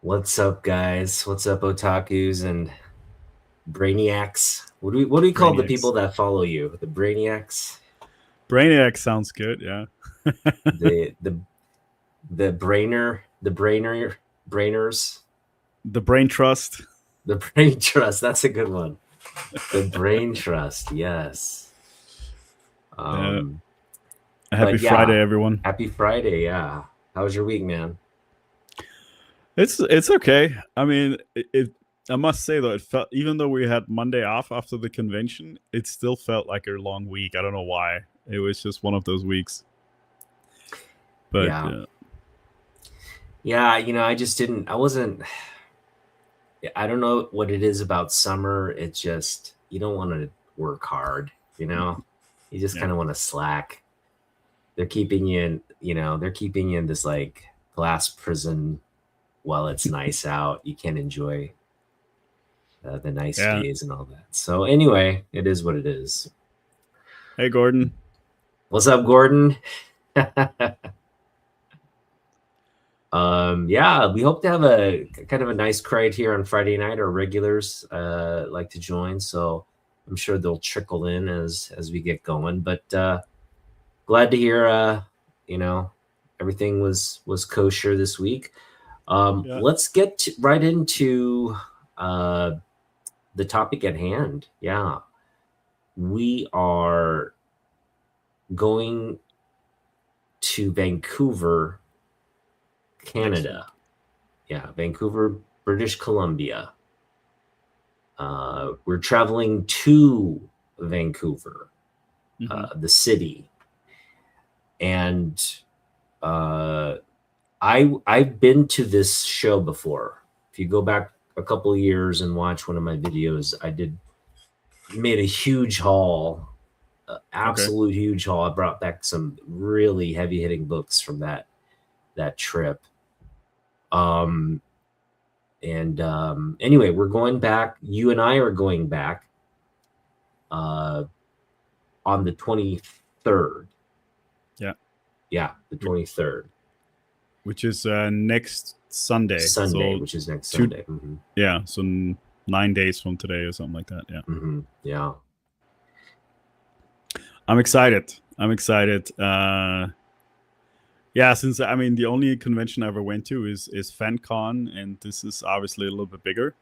What's up, guys? What's up, otakus and brainiacs? What do we call the people Brainiacs. that follow you? The brainiacs, Brainiac sounds good. Yeah. the the brainers, The Brain Trust. the brain trust. That's a good one. The brain trust. Yes. Yeah. Um, Happy but Friday, yeah, everyone. happy Friday. Yeah. How was your week, man? It's okay. I mean, I must say though, it felt even though we had Monday off after the convention, it still felt like a long week. I don't know why. It was just one of those weeks. But Yeah. Yeah. I just didn't. I wasn't. I don't know what it is about summer. It's just you don't want to work hard, you know. You just yeah, kind of want to slack. They're keeping you in, they're keeping you in this like glass prison while it's nice out. You can't enjoy the nice yeah. days and all that. So anyway, it is what it is. Hey, Gordon. What's up, Gordon? Yeah, we hope to have a kind of a nice crowd here on Friday night. Our regulars like to join, so I'm sure they'll trickle in as we get going. But glad to hear you know everything was kosher this week. Yeah. Let's get right into uh, the topic at hand. Yeah, we are going to Vancouver, Next Canada. week. Yeah, Vancouver, British Columbia. We're traveling to Vancouver, Hmm. the city, and uh, I've been to this show before. If you go back a couple of years and watch one of my videos, I did made a huge haul, Okay. absolute huge haul. I brought back some really heavy hitting books from that trip. Um, and anyway, we're going back. You and I are going back uh, on the 23rd. Yeah. Yeah, the 23rd, Which is next Sunday. Sunday, So which is next two. Sunday. Mm-hmm. Yeah. So 9 days from today or something like that. Yeah. Mm-hmm. Yeah. I'm excited. I'm excited. Yeah, since I mean the only convention I ever went to is FanCon, and this is obviously a little bit bigger.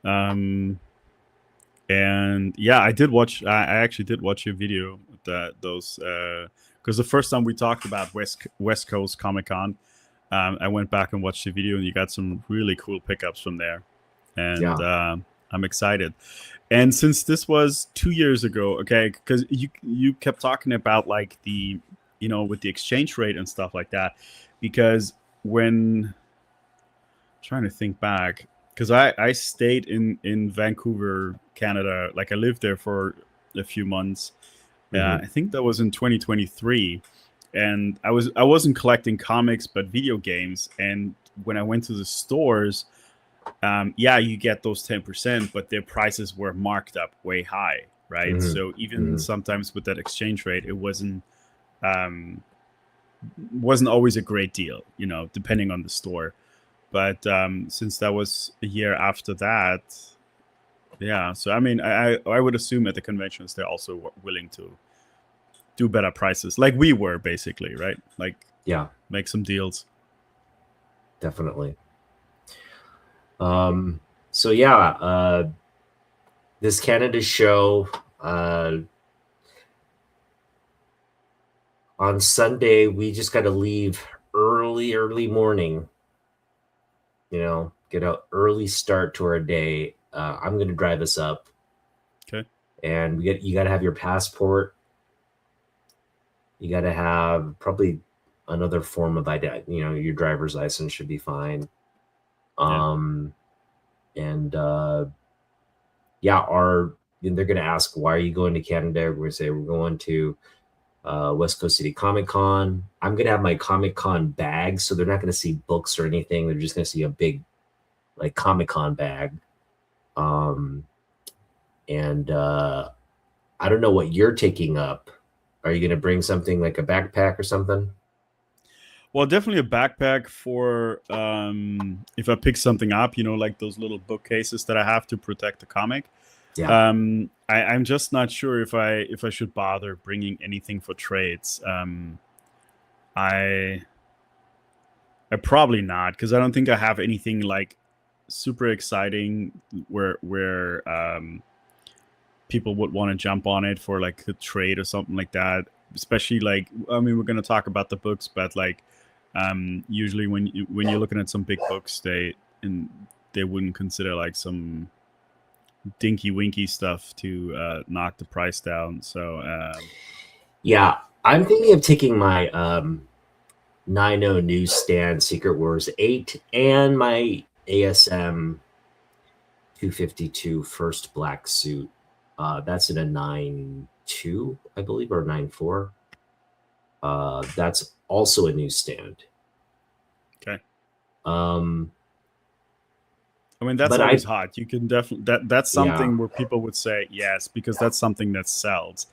Um, and yeah, I did watch. I actually did watch your video that those because the first time we talked about West Coast Comic Con, I went back and watched the video, and you got some really cool pickups from there, and Yeah. I'm excited. And since this was 2 years ago, okay, because you kept talking about like the with the exchange rate and stuff like that, because when trying to think back, because I stayed in Vancouver, Canada, like I lived there for a few months. Mm-hmm. I think that was in 2023, and I wasn't collecting comics but video games. And when I went to the stores, yeah, you get those 10%, but their prices were marked up way high, right? Mm-hmm. So even Mm-hmm. sometimes with that exchange rate, it um, wasn't always a great deal, depending on the store. But since that was a year after that, yeah. So I mean, I would assume at the conventions they're also willing to do better prices, like we were basically, right? Like Yeah, make some deals. definitely. Um, so yeah, this Canada show on Sunday, we just got to leave early morning. Get an early start to our day. I'm going to drive us up, Okay. and you got to have your passport. You got to have probably another form of ID. Your driver's license should be fine. Yeah. Um, and yeah, they're going to ask, why are you going to Canada? We're going to say we're going to West Coast City Comic Con. I'm going to have my Comic Con bag, so they're not going to see books or anything. They're just going to see a big like Comic Con bag. Um, and I don't know what you're taking up. Are you going to bring something like a backpack or something? Well, definitely a backpack for if I pick something up, like those little bookcases that I have to protect the comic. Yeah. I'm just not sure if I should bother bringing anything for trades. I probably not, because I don't think I have anything like super exciting where people would want to jump on it for like a trade or something like that. Especially like, I mean, we're going to talk about the books, but like usually when you're looking at some big books, they wouldn't consider like some dinky winky stuff to knock the price down. So Yeah. I'm thinking of taking my 90 newsstand Secret Wars 8 and my ASM 252 first black suit. That's in a 9.2, I believe, or 9.4. That's also a newsstand. okay. Um, I mean, that's but always hot. You can definitely that's yeah, something where people would say yes, because that's something that sells.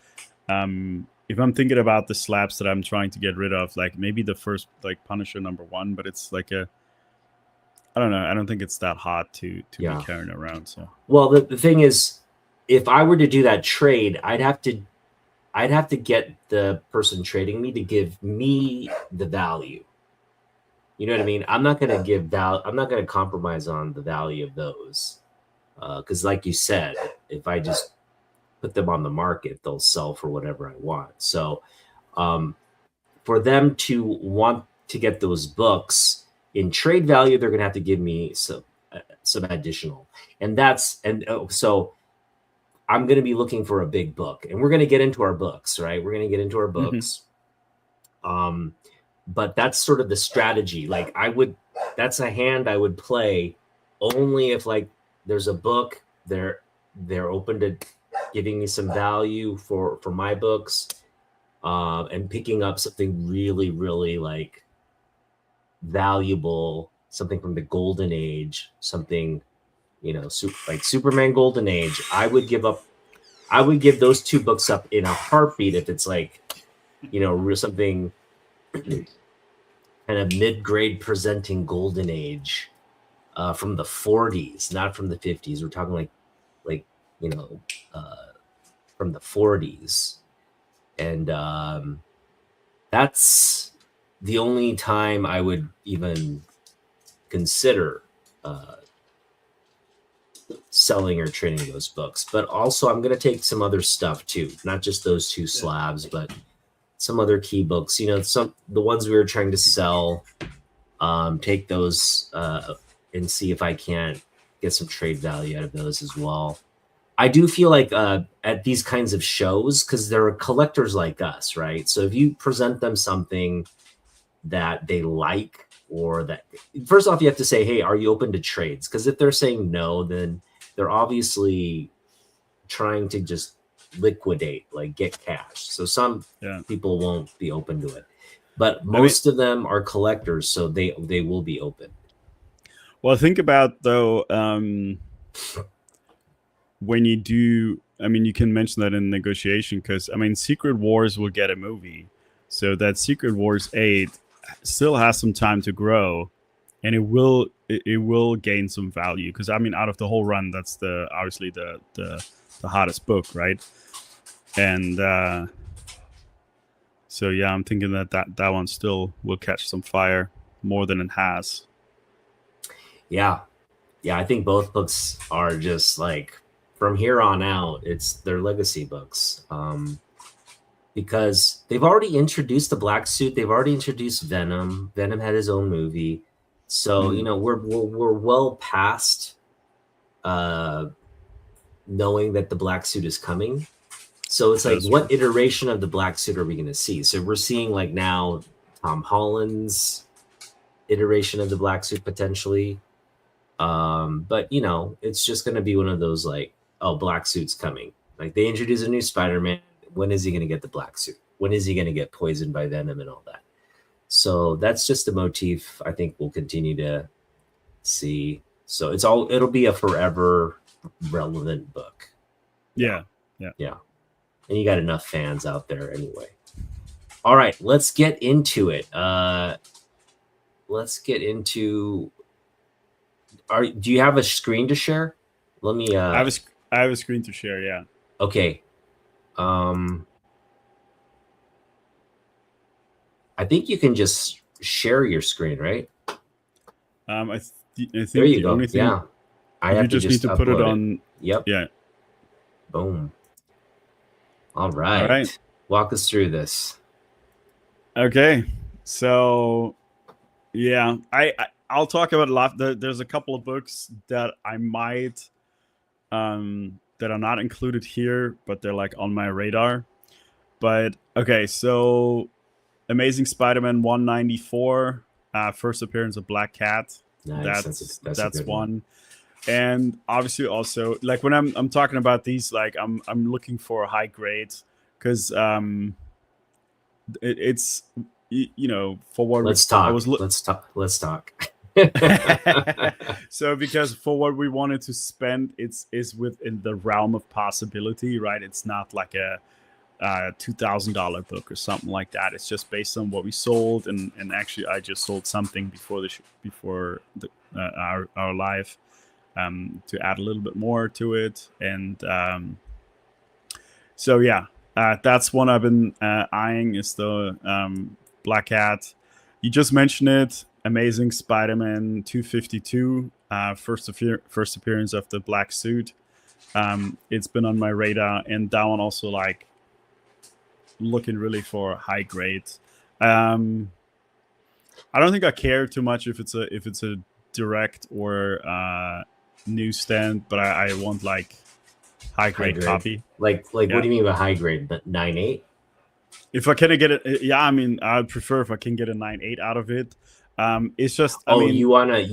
If I'm thinking about the slabs that I'm trying to get rid of, like maybe the first like Punisher #1, but it's like I don't know. I don't think it's that hot to be yeah. carrying around. So Well, the thing is, if I were to do that trade, I'd have to get the person trading me to give me the value. You know what I mean? I'm not going to give value. I'm not going to compromise on the value of those. Because, like you said, if I just put them on the market, they'll sell for whatever I want. So, um, for them to want to get those books in trade value, they're going to have to give me some additional, so I'm going to be looking for a big book, and we're going to get into our books, right? We're going to get into our books. But that's sort of the strategy. Like that's a hand I would play only if like there's a book, they're open to giving me some value for my books, and picking up something really, really like valuable, something from the golden age, something, like Superman Golden Age. I would give those two books up in a heartbeat if it's like, something kind of mid-grade presenting Golden Age, from the 40s, not from the 50s. We're talking like from the 40s, and that's the only time I would even consider selling or trading those books. But also, I'm going to take some other stuff too, not just those two slabs, but some other key books. The ones we were trying to sell. Take those and see if I can't get some trade value out of those as well. I do feel like at these kinds of shows, because there are collectors like us, right? So if you present them something that they like, or that, first off, you have to say, hey, are you open to trades? Because if they're saying no, then they're obviously trying to just liquidate, like get cash. So some people won't be open to it. But most of them are collectors, so they will be open. Well, think about though, when you do, I mean, you can mention that in negotiation, because I mean, Secret Wars will get a movie, so that Secret Wars 8 still has some time to grow, and it will gain some value, because I mean, out of the whole run, that's obviously the hottest book, right? And so yeah, I'm thinking that one still will catch some fire more than it has. Yeah, I think both books are just like, from here on out, they're legacy books, because they've already introduced the Black Suit. They've already introduced Venom. Venom had his own movie, so we're well past knowing that the Black Suit is coming. So it's like, what iteration of the Black Suit are we going to see? So we're seeing like now Tom Holland's iteration of the Black Suit potentially. But it's just going to be one of those like, oh, Black Suit's coming. Like they introduce a new Spider-Man. When is he going to get the Black Suit? When is he going to get poisoned by Venom and all that? So that's just a motif I think we'll continue to see. So it'll be a forever relevant book. Yeah. And you got enough fans out there anyway. All right, let's get into it. let's get into. Do you have a screen to share? Let me. I have a screen to share. Yeah. Okay. I think you can just share your screen, right? I There think you the go. only thing Yeah. I you have to just need just to put it upload it. on. Yep. Yeah. Boom. All All right. right. Walk us through this. Okay. So yeah, I'll talk about a lot. There's a couple of books that I might that are not included here, but they're like on my radar. But okay, so Amazing Spider-Man 194, first appearance of Black Cat. Nice. That's a That's good one. one. And obviously also like when I'm talking about these, like I'm looking for a high grade because it's you know for what Let's I talk. was Let's talk. Let's talk. so because for what we wanted to spend, it's is within the realm of possibility, right? It's not like a $2,000 book or something like that. It's just based on what we sold, and actually I just sold something before our live to add a little bit more to it, and so yeah, that's one I've been eyeing is the Black Cat. You just mentioned it. Amazing Spider-Man 252, first appearance of the black suit. It's been on my radar, and that one also like looking really for high grade. Um, I don't think I care too much if it's a direct or newsstand, but I want like high High grade grade. copy. Like what Yeah. do you mean by high grade? 9.8? If I can get it, yeah. I mean, I'd prefer if I can get a 9.8 out of it. It's just, I Oh, mean, you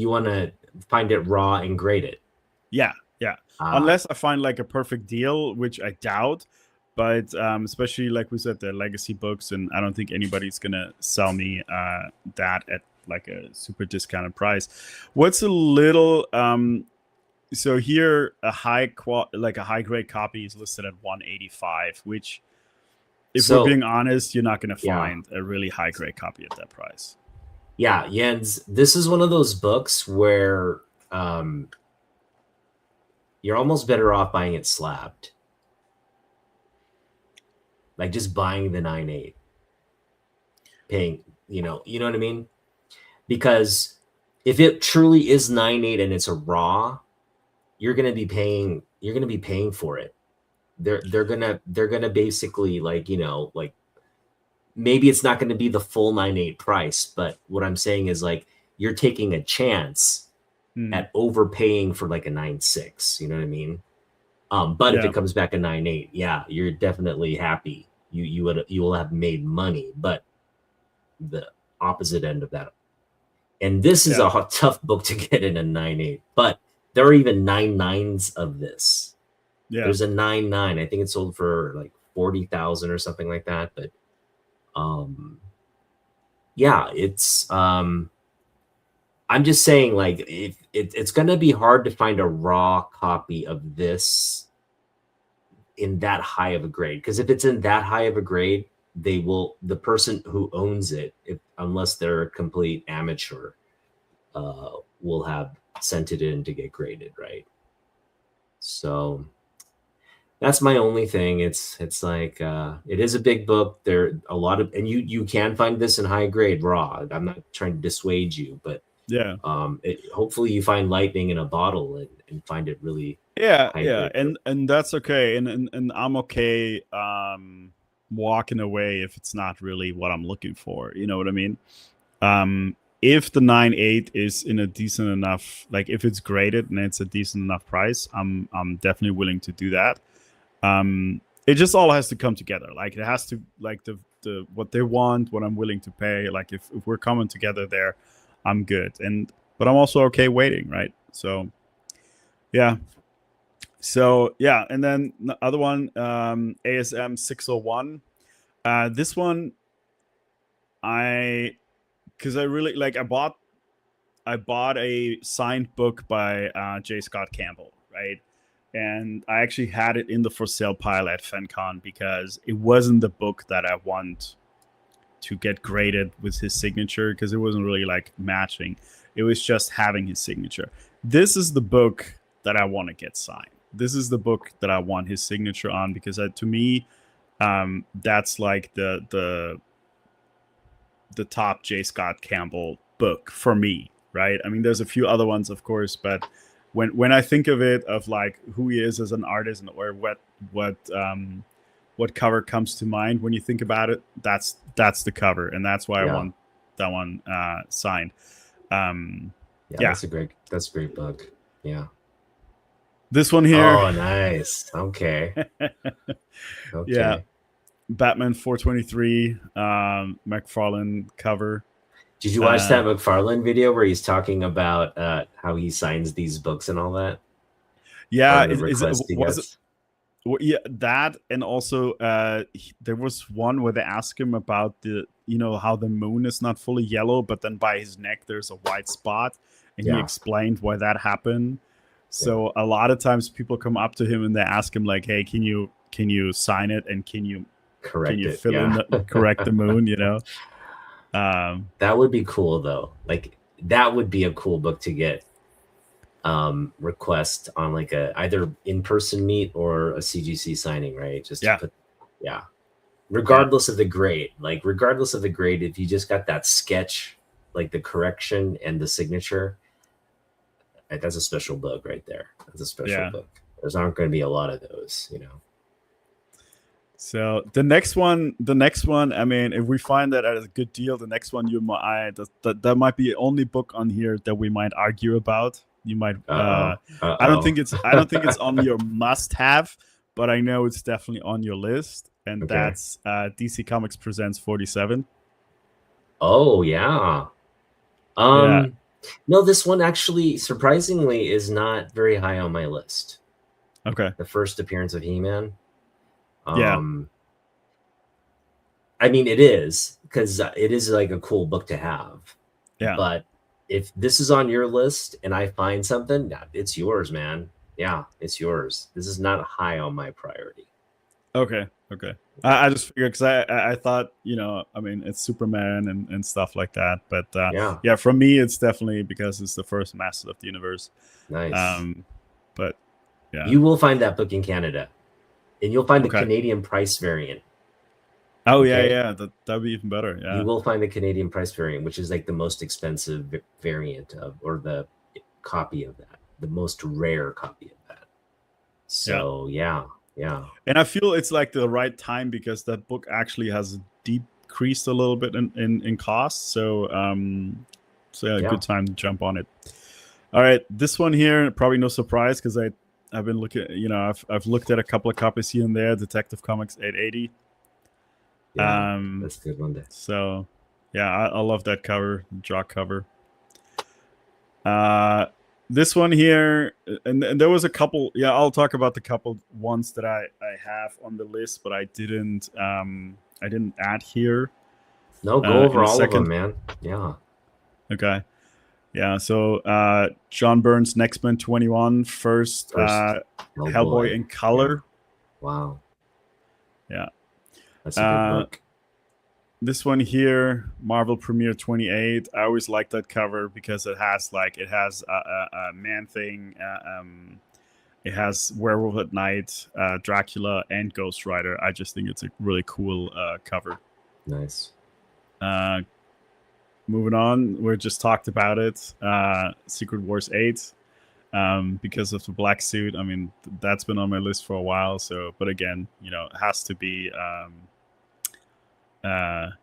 wanna find it raw and grade it. yeah, yeah. Ah, Unless I find like a perfect deal, which I doubt. But especially like we said, the legacy books, and I don't think anybody's gonna sell me that at like a super discounted price. What's a little so here like a high grade copy is listed at 185, which if we're so being honest, you're not gonna yeah. find a really high grade copy at that price. Yeah, Jens, this is one of those books where um you're almost better off buying it slabbed. Like just buying the 9.8, paying, you know what I mean? Because if it truly is 9.8 and it's a raw, you're gonna be paying for it. They're gonna basically like, like maybe it's not gonna be the full 9.8 price, but what I'm saying is like you're taking a chance Hmm. at overpaying for like a 9.6, you know what I mean? But if Yeah, it comes back a 9.8, yeah, you're definitely happy. You will have made money, but the opposite end of that. And this is yeah, a tough book to get in a 9.8, but there are even 9.9s of this. yeah, There's a 9.9. I think it's sold for like 40,000 or something like that. But um, yeah, I'm just saying like if it's gonna be hard to find a raw copy of this in that high of a grade, because if it's in that high of a grade, the person who owns it, unless they're a complete amateur, will have sent it in to get graded, right? So that's my only thing. It's like it is a big book. There a lot of, and you can find this in high grade raw. I'm not trying to dissuade you, but yeah. hopefully you find lightning in a bottle and find it really Yeah, high yeah, grade book. and that's okay, and I'm okay walking away if it's not really what I'm looking for. You know what I mean? If the 9.8 is in a decent enough, like if it's graded and it's a decent enough price, I'm definitely willing to do that. It just all has to come together. Like it has to like the what they want, what I'm willing to pay. Like if we're coming together there, I'm good. And but I'm also okay waiting, right? So yeah. So yeah, and then the other one, ASM 601. This one, I because I really like I bought a signed book by J. Scott Campbell, right? And I actually had it in the for sale pile at FenCon because it wasn't the book that I want to get graded with his signature because it wasn't really like matching. It was just having his signature. This is the book that I want to get signed. This is the book that I want his signature on because to me, that's like the top J. Scott Campbell book for me, right? I mean, there's a few other ones, of course, but when I think of it, of like who he is as an artist and or what cover comes to mind when you think about it, that's the cover, and that's why I want that one signed. Yeah, that's a great book. Yeah. This one here. Oh, nice. Okay. Okay. Yeah. Batman 423 McFarlane cover. Did you watch that McFarlane video where he's talking about how he signs these books and all that? Yeah, yeah, that, and also there was one where they asked him about how the moon is not fully yellow, but then by his neck there's a white spot, and he explained why that happened. So a lot of times people come up to him and they ask him like, "Hey, can you sign it, and can you correct the moon?" That would be cool though. Like that would be a cool book to get request on like a either in-person meet or a CGC signing, right? Just to put, regardless of the grade, if you just got that sketch, like the correction and the signature, that's a special book right there. That's a special book. There's aren't going to be a lot of those, So the next one, I mean, if we find that at a good deal, the next one that might be the only book on here that we might argue about. You might. I don't think it's on your must-have, but I know it's definitely on your list, and that's DC Comics Presents 47. Oh yeah. No, this one actually, surprisingly, is not very high on my list. Okay. The first appearance of He-Man. Yeah. I mean, it is, because it is like a cool book to have. Yeah. But if this is on your list and I find something, it's yours, man. Yeah, it's yours. This is not high on my priority. Okay. I just figured because I thought, I mean, it's Superman and stuff like that. But yeah, for me, it's definitely because it's the first Master of the Universe. Nice. But yeah. You will find that book in Canada. And you'll find the Canadian price variant. Oh, yeah. That'd be even better. Yeah. You will find the Canadian price variant, which is like the most expensive variant or the copy of that, the most rare copy of that. So, yeah. And I feel it's like the right time because that book actually has decreased a little bit in cost. So, good time to jump on it. All right. This one here, probably no surprise because I've been looking, I've looked at a couple of copies here and there. Detective Comics 880. Yeah, that's a good one. So, yeah, I love that cover, jock cover. This one here, and there was a couple. Yeah, I'll talk about the couple ones that I have on the list, but I didn't add here. No, go over all of them, man. Yeah. Okay. Yeah, so John Byrne's Next Men 21, first Hellboy in color. Yeah. Wow. Yeah. That's a good book. This one here, Marvel Premiere 28. I always like that cover because it has a Man-Thing, it has Werewolf at Night, Dracula, and Ghost Rider. I just think it's a really cool cover. Nice. Moving on, we just talked about it. Secret Wars 8, because of the black suit. I mean, that's been on my list for a while. So, but again, it has to be. Has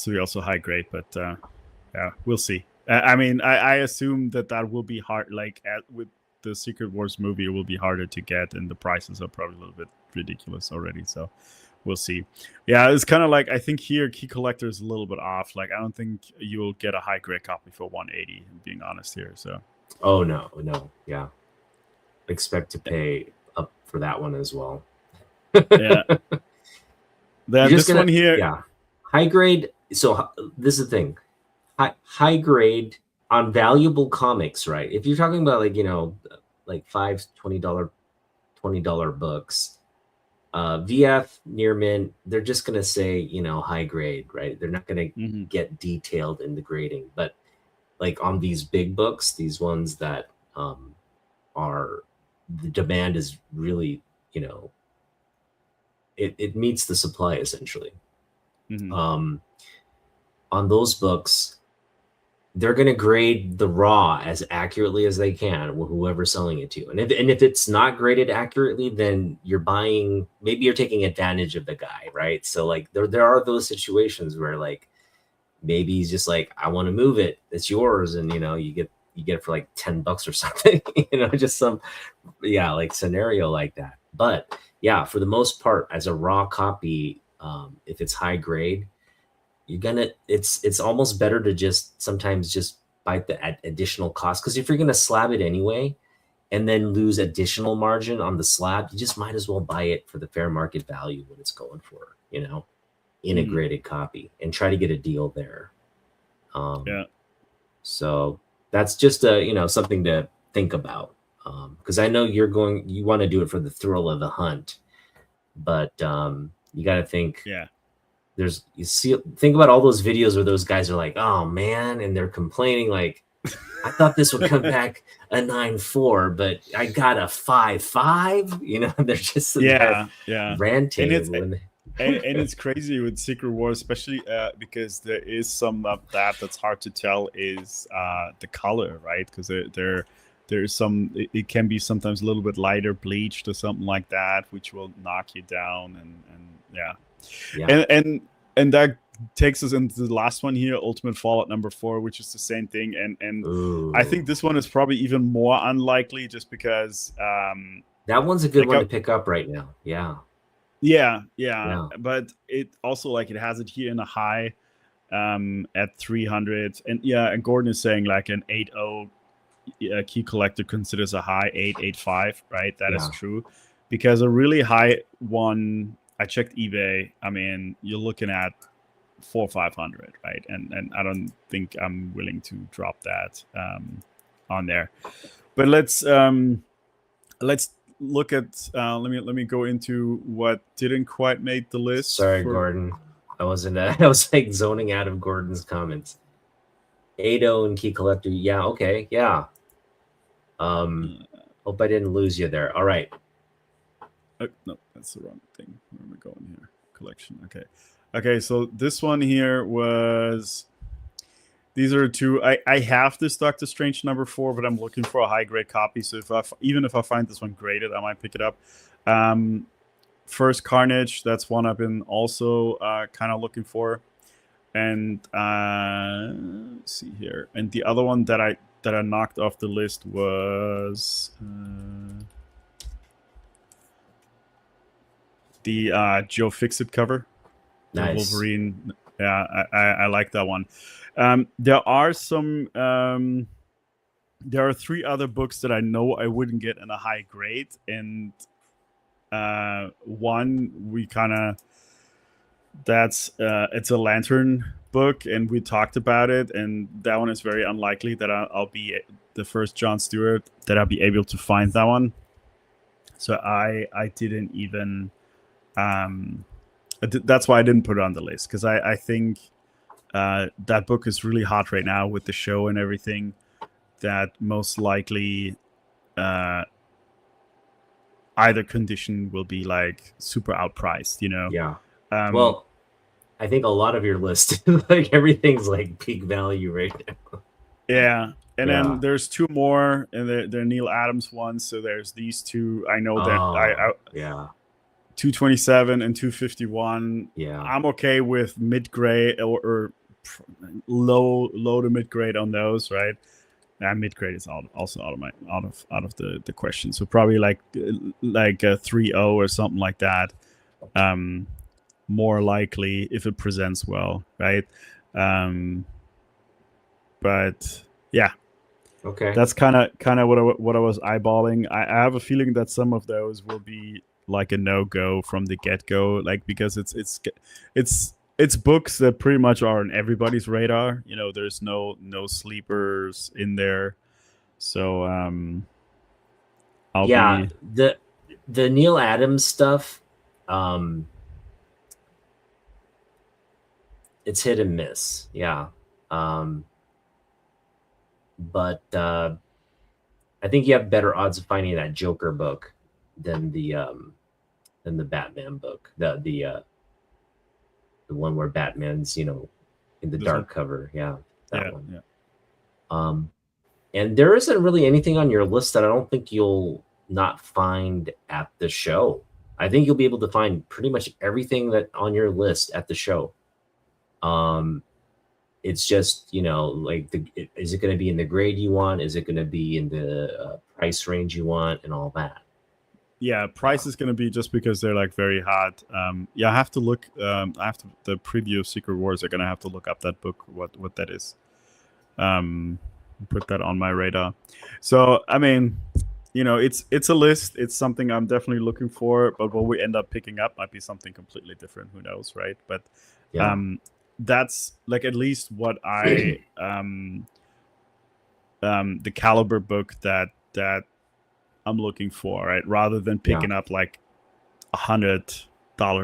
to be also high grade. But yeah, we'll see. I mean, I assume that will be hard. Like with the Secret Wars movie, it will be harder to get, and the prices are probably a little bit ridiculous already. So. We'll see. Yeah, it's kind of like, I think here Key Collector is a little bit off. Like, I don't think you'll get a high grade copy for 180, being honest here. So. Oh, no. Yeah. Expect to pay up for that one as well. Yeah. Then this one here. Yeah. High grade. So this is the thing. High grade on valuable comics, right? If you're talking about like $5, $20 books, VF near mint, they're just gonna say, high grade, right? They're not gonna Hmm. get detailed in the grading. But like on these big books, these ones that are the demand is really, you know, it meets the supply essentially. Hmm. Um, on those books, they're going to grade the raw as accurately as they can, whoever's selling it to you. And if it's not graded accurately, then you're buying, maybe you're taking advantage of the guy, right? So like there are those situations where like maybe he's just like, I want to move it, it's yours, and you get it for like $10 or something, just some, yeah, like scenario like that. But yeah, for the most part, as a raw copy, if it's high grade, you're gonna it's almost better to just sometimes just bite the additional cost, because if you're gonna slab it anyway and then lose additional margin on the slab, you just might as well buy it for the fair market value what it's going for, Hmm. integrated copy, and try to get a deal there. um Yeah. so that's just something to think about, because I know you want to do it for the thrill of the hunt, but you got to think, Yeah. think about all those videos where those guys are like, oh man, and they're complaining like, I thought this would come back a 9.4, but I got a 5.5. They're just there Yeah. Yeah. And ranting it's when and it's crazy with Secret Wars, especially because there is some of that's hard to tell is the color, right? Because there's some it can be sometimes a little bit lighter bleached or something like that, which will knock you down, and yeah, yeah. and that takes us into the last one here, Ultimate Fallout number 4, which is the same thing, and I think Ooh, this one is probably even more unlikely just because that one's a good like one to pick up right now. Yeah, yeah, yeah, yeah, but it also like it has it here in a high at 300, and yeah, and Gordon is saying like an 8.0 key collector considers a high 8.85, right? That is yeah. true, because a really high one, I checked eBay, I mean you're looking at 400-500, right? And I don't think I'm willing to drop that on there. But let's look at let me go into what didn't quite make the list Sorry, for. Gordon. I wasn't. I was like zoning out of Gordon's comments. Ado and Key Collector. Yeah. Okay. Yeah. Um. Hope I didn't lose you there. All right. Oh, no, that's the wrong thing. Where am I going here? Collection. Okay, so this one here was. These are two. I have this Doctor Strange number 4, but I'm looking for a high grade copy. So even if I find this one graded, I might pick it up. First Carnage. That's one I've been also kind of looking for. And let's see here. And the other one that I knocked off the list was the Joe Fixit cover, the Nice. Wolverine. Yeah, I like that one. There are some. There are 3 other books that I know I wouldn't get in a high grade, and one we kind of that's it's a Lantern book, and we talked about it, and that one is very unlikely that I'll be the first John Stewart that I'll be able to find that one. So I didn't even that's why I didn't put it on the list, because I think that book is really hot right now with the show and everything. That most likely uh, either condition will be like super outpriced, you know. Yeah. Um, Well, I think a lot of your list, like everything's like peak value right now. yeah, and Yeah. then there's 2 more, and they're Neil Adams ones. So there's these two. I know that I Oh, yeah. 227 and 251. Yeah. I'm okay with mid grade or low to mid grade on those, right? Mid grade is also out of the question. So probably like a 3.0 or something like that. Um, More likely if it presents well, right? Um, but yeah, Okay. that's kind of what I was eyeballing. I have a feeling that some of those will be like a no go from the get go, like because it's books that pretty much are on everybody's radar. You know, there's no sleepers in there, so I'll Yeah. be The Neil Adams stuff, um, it's hit and miss. Yeah. Um, but I think you have better odds of finding that Joker book than the Batman book. The one where Batman's, in the This one. dark cover. Yeah, that Yeah, one. yeah. Um, and there isn't really anything on your list that I don't think you'll not find at the show. I think you'll be able to find pretty much everything that on your list at the show. Um, it's just, like is it going to be in the grade you want? Is it going to be in the price range you want, and all that? Yeah, Yeah, price is going to be just because they're like very hot. Yeah, I have to look. I have to the preview of Secret Wars. Are going to have to look up that book. What that is. Um, put that on my radar. So I mean, it's a list. It's something I'm definitely looking for. But what we end up picking up might be something completely different. Who knows, right? But yeah, um, that's like at least what I the caliber book that I'm looking for, right? Rather than yeah. picking up like $100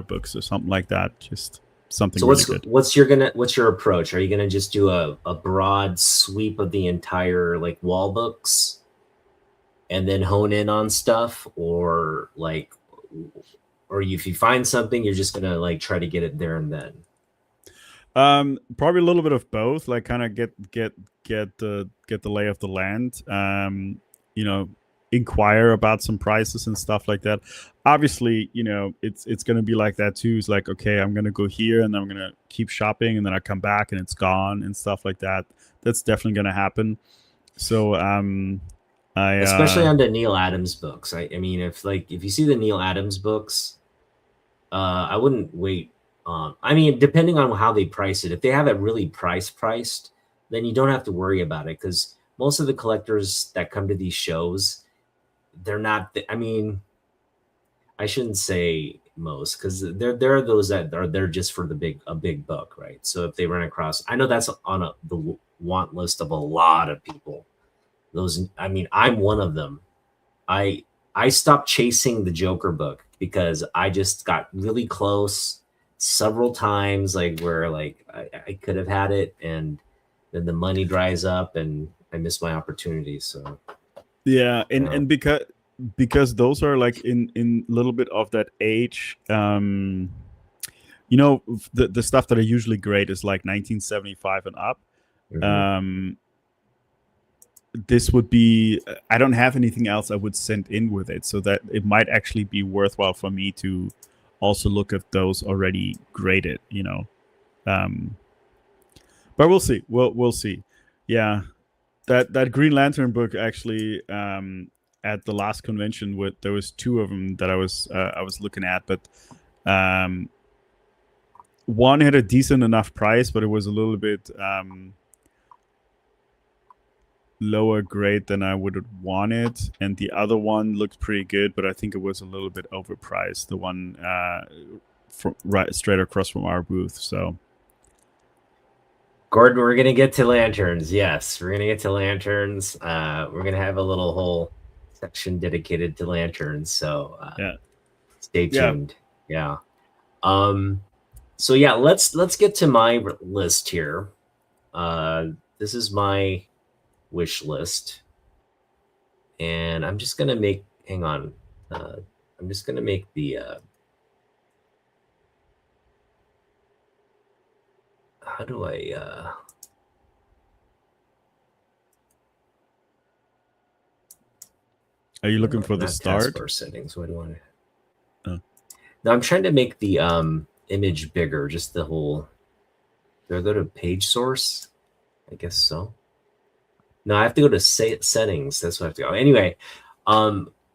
books or something like that. Just something So really good. what's your approach? Are you gonna just do a broad sweep of the entire like wall books and then hone in on stuff, or like, or if you find something, you're just gonna like try to get it there and then? Probably a little bit of both. Like kind of get the lay of the land. You know, inquire about some prices and stuff like that. Obviously, it's gonna be like that too. It's like, okay, I'm gonna go here and I'm gonna keep shopping, and then I come back and it's gone and stuff like that. That's definitely gonna happen. So I Especially on the Neil Adams books. I mean, if you see the Neil Adams books, I wouldn't wait. I mean, depending on how they price it, if they have it really priced, then you don't have to worry about it, because most of the collectors that come to these shows, they're not. I mean, I shouldn't say most, because there are those that are there just for a big book, right? So if they run across, I know that's on the want list of a lot of people. I mean, I'm one of them. I I stopped chasing the Joker book because I just got really close several times, like where like I could have had it, and then the money dries up and I miss my opportunity. So Yeah, and yeah, because those are like in a little bit of that age. The stuff that are usually great is like 1975 and up. mhm. Um, this would be, I don't have anything else I would send in with it, so that it might actually be worthwhile for me to also look at those already graded. Um, but we'll see. We'll see. Yeah, that Green Lantern book actually, at the last convention, there was two of them that I was looking at, but um, one had a decent enough price, but it was a little bit lower grade than I would have wanted, and the other one looked pretty good, but I think it was a little bit overpriced. The one from right straight across from our booth. So Gordon, we're gonna get to lanterns. Yes, we're gonna get to lanterns. We're gonna have a little whole section dedicated to lanterns. So yeah, stay yeah. tuned. Yeah. Um, so yeah, let's get to my list here. This is my wish list, and I'm just gonna make. Hang on, I'm just gonna make the. How do I? Are you looking No, for the not start? taskbar settings. What do I want to? Oh. No, I'm trying to make the image bigger. Just the whole. Do I go to page source? I guess so. No, I have to go to settings. That's what I have to go. Anyway,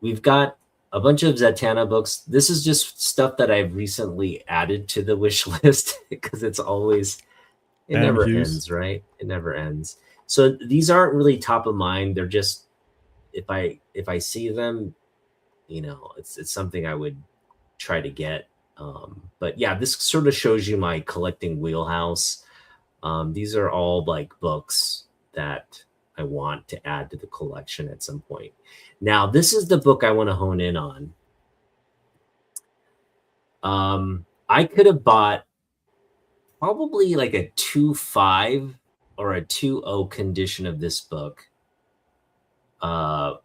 we've got a bunch of Zatanna books. This is just stuff that I've recently added to the wish list because it M. never Hughes. ends, right? It never ends. So these aren't really top of mind. They're just, if I see them, it's something I would try to get. But yeah, this sort of shows you my collecting wheelhouse. These are all like books that I want to add to the collection at some point. Now, this is the book I want to hone in on. I could have bought probably like a 2.5 or a 2.0 condition of this book. The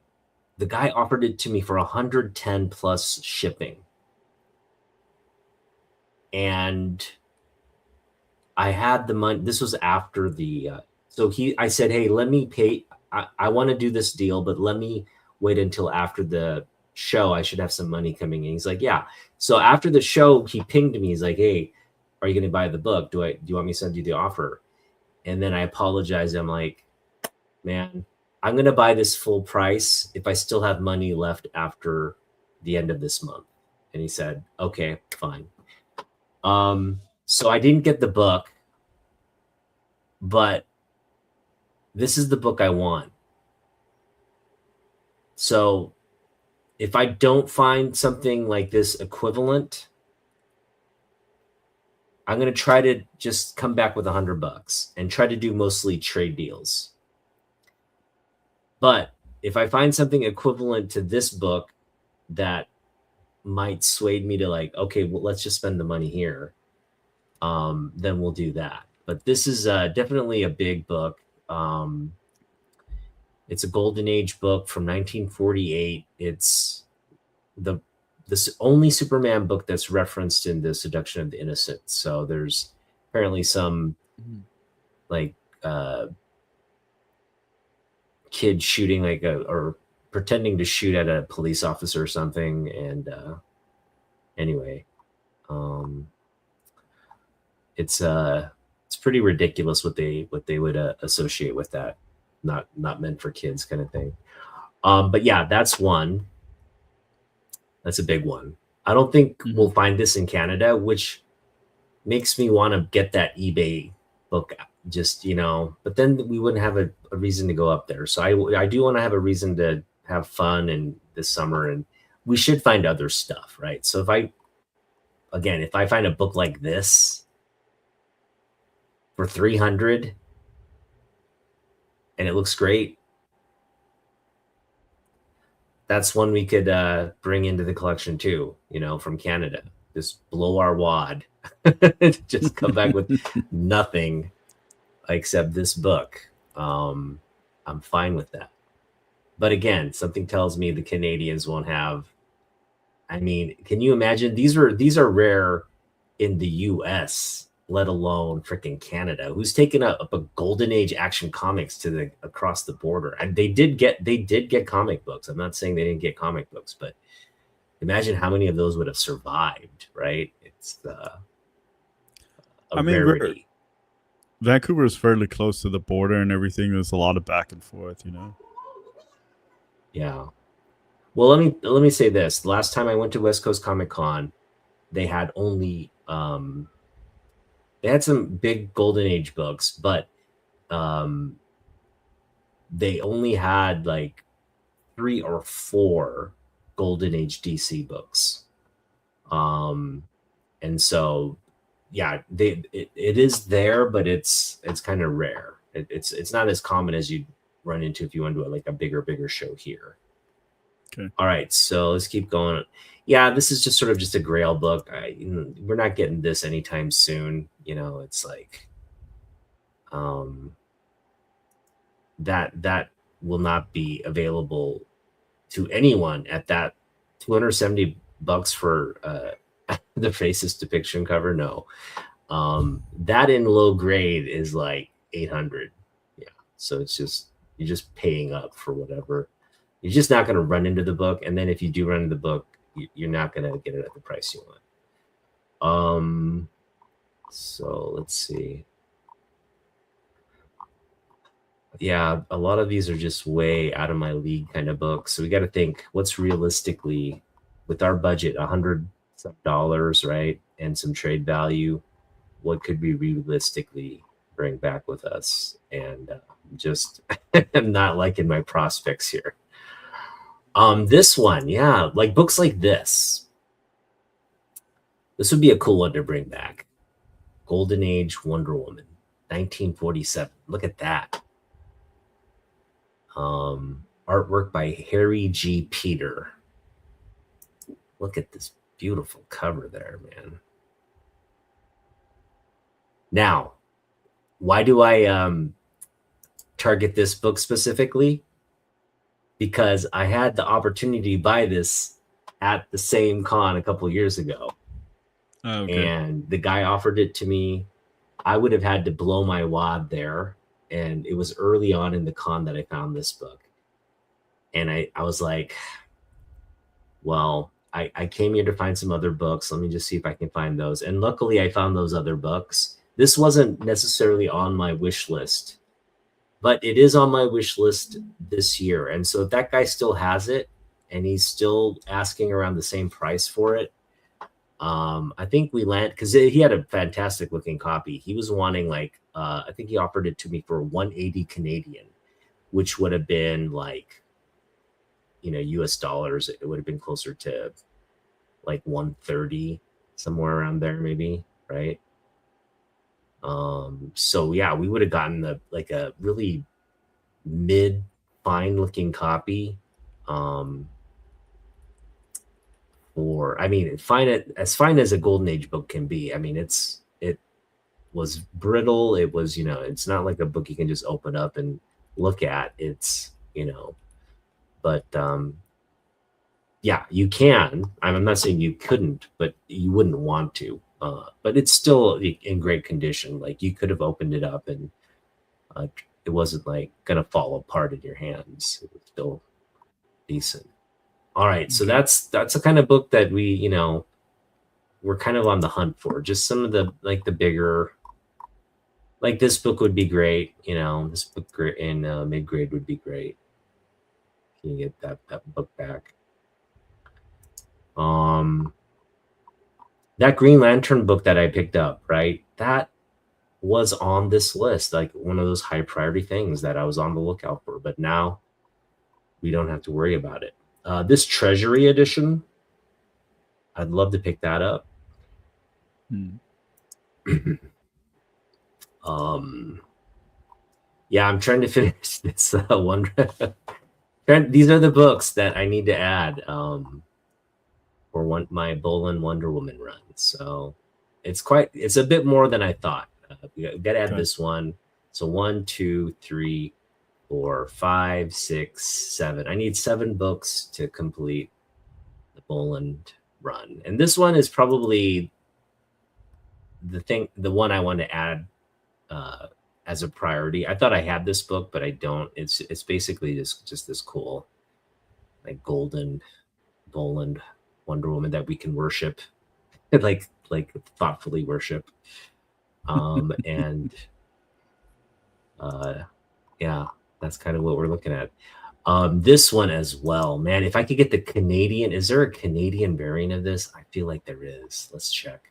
guy offered it to me for 110 plus shipping. And I had the money. This was after the, I said, hey, let me pay. I want to do this deal, but let me wait until after the show. I should have some money coming in. He's like, yeah. So after the show, he pinged me. He's like, hey, are you going to buy the book? Do you want me to send you the offer? And then I apologized. I'm like, man, I'm going to buy this full price if I still have money left after the end of this month. And he said, okay, fine. So I didn't get the book, but this is the book I want. So if I don't find something like this equivalent, I'm going to try to just come back with $100 and try to do mostly trade deals. But if I find something equivalent to this book that might sway me to like, okay, well, let's just spend the money here, then we'll do that. But this is definitely a big book. It's a golden age book from 1948. It's this only Superman book that's referenced in the Seduction of the Innocent. So there's apparently some like kid shooting like or pretending to shoot at a police officer or something. And anyway, it's pretty ridiculous what they would associate with that. Not meant for kids kind of thing. But yeah, that's one. That's a big one. I don't think we'll find this in Canada, which makes me want to get that eBay book just, but then we wouldn't have a reason to go up there. So I do want to have a reason to have fun and this summer, and we should find other stuff, right? So if I find a book like this for 300 and it looks great, that's one we could bring into the collection too, from Canada. Just blow our wad. Just come back with nothing except this book. I'm fine with that. But again, something tells me the Canadians won't have. I mean, can you imagine? These are rare in the US, let alone freaking Canada, who's taken up a golden age action comics across the border. And they did get comic books. I'm not saying they didn't get comic books, but imagine how many of those would have survived, right? It's rarity. Vancouver is fairly close to the border and everything. There's a lot of back and forth, Yeah. Well, let me say this. The last time I went to West Coast Comic Con, they had only they had some big golden age books, but they only had like 3 or 4 golden age DC books. And so yeah, it is there, but it's kind of rare. It's not as common as you'd run into if you went to like a bigger show here. Okay. All right, so let's keep going. Yeah, this is just sort of just a Grail book. We're not getting this anytime soon. It's like that will not be available to anyone at that $270 for the Faces depiction cover. No, that in low grade is like 800. Yeah, so you're just paying up for whatever. You're just not going to run into the book, and then if you do run into the book, you're not going to get it at the price you want. So let's see. Yeah, a lot of these are just way out of my league kind of books. So we got to think what's realistically with our budget, $100 right, and some trade value. What could we realistically bring back with us? And just I'm not liking my prospects here. This one, yeah, like books like this. This would be a cool one to bring back. Golden Age Wonder Woman, 1947. Look at that. Artwork by Harry G. Peter. Look at this Beautiful cover there, man. Now, why do I target this book specifically? Because I had the opportunity to buy this at the same con a couple years ago, Oh, okay. and the guy offered it to me. I would have had to blow my wad there, and it was early on in the con that I found this book, and I was like, well, I came here to find some other books. Let me just see if I can find those. And luckily, I found those other books. This wasn't necessarily on my wish list, but it is on my wish list this year. And so if that guy still has it and he's still asking around the same price for it, I think we land because he had a fantastic looking copy. He was wanting like I think he offered it to me for 180 Canadian, which would have been like, you know, US dollars. It would have been closer to like 130, somewhere around there, maybe, right? So yeah, we would have gotten the like a really mid fine looking copy. For I mean, as fine as a golden age book can be. I mean, it was brittle. It was, you know, it's not like a book you can just open up and look at. It's, you know, but yeah, you can. I'm not saying you couldn't, but you wouldn't want to. But it's still in great condition. Like you could have opened it up and uh, it wasn't like gonna fall apart in your hands. It was still decent. All right, so Okay. that's the kind of book that we, you know, we're kind of on the hunt for. Just some of the like the bigger, like this book would be great. You know, this book in mid grade would be great. Can you get that book back? Um, that Green Lantern book that I picked up, right? That was on this list, like one of those high priority things that I was on the lookout for. But now we don't have to worry about it. This Treasury edition, I'd love to pick that up. Hmm. um, yeah, I'm trying to finish this one. These are the books that I need to add for my Bolin Wonder Woman run. So it's a bit more than I thought. We got to add Okay. this one. So 1, 2, 3, 4, 5, 6, 7. I need 7 books to complete the Boland run, and this one is probably the one I want to add uh, as a priority. I thought I had this book, but I don't. It's basically just this cool like golden Boland Wonder Woman that we can worship, like thoughtfully worship. And yeah, that's kind of what we're looking at. This one as well, man. If I could get the Canadian, is there a Canadian variant of this? I feel like there is. Let's check.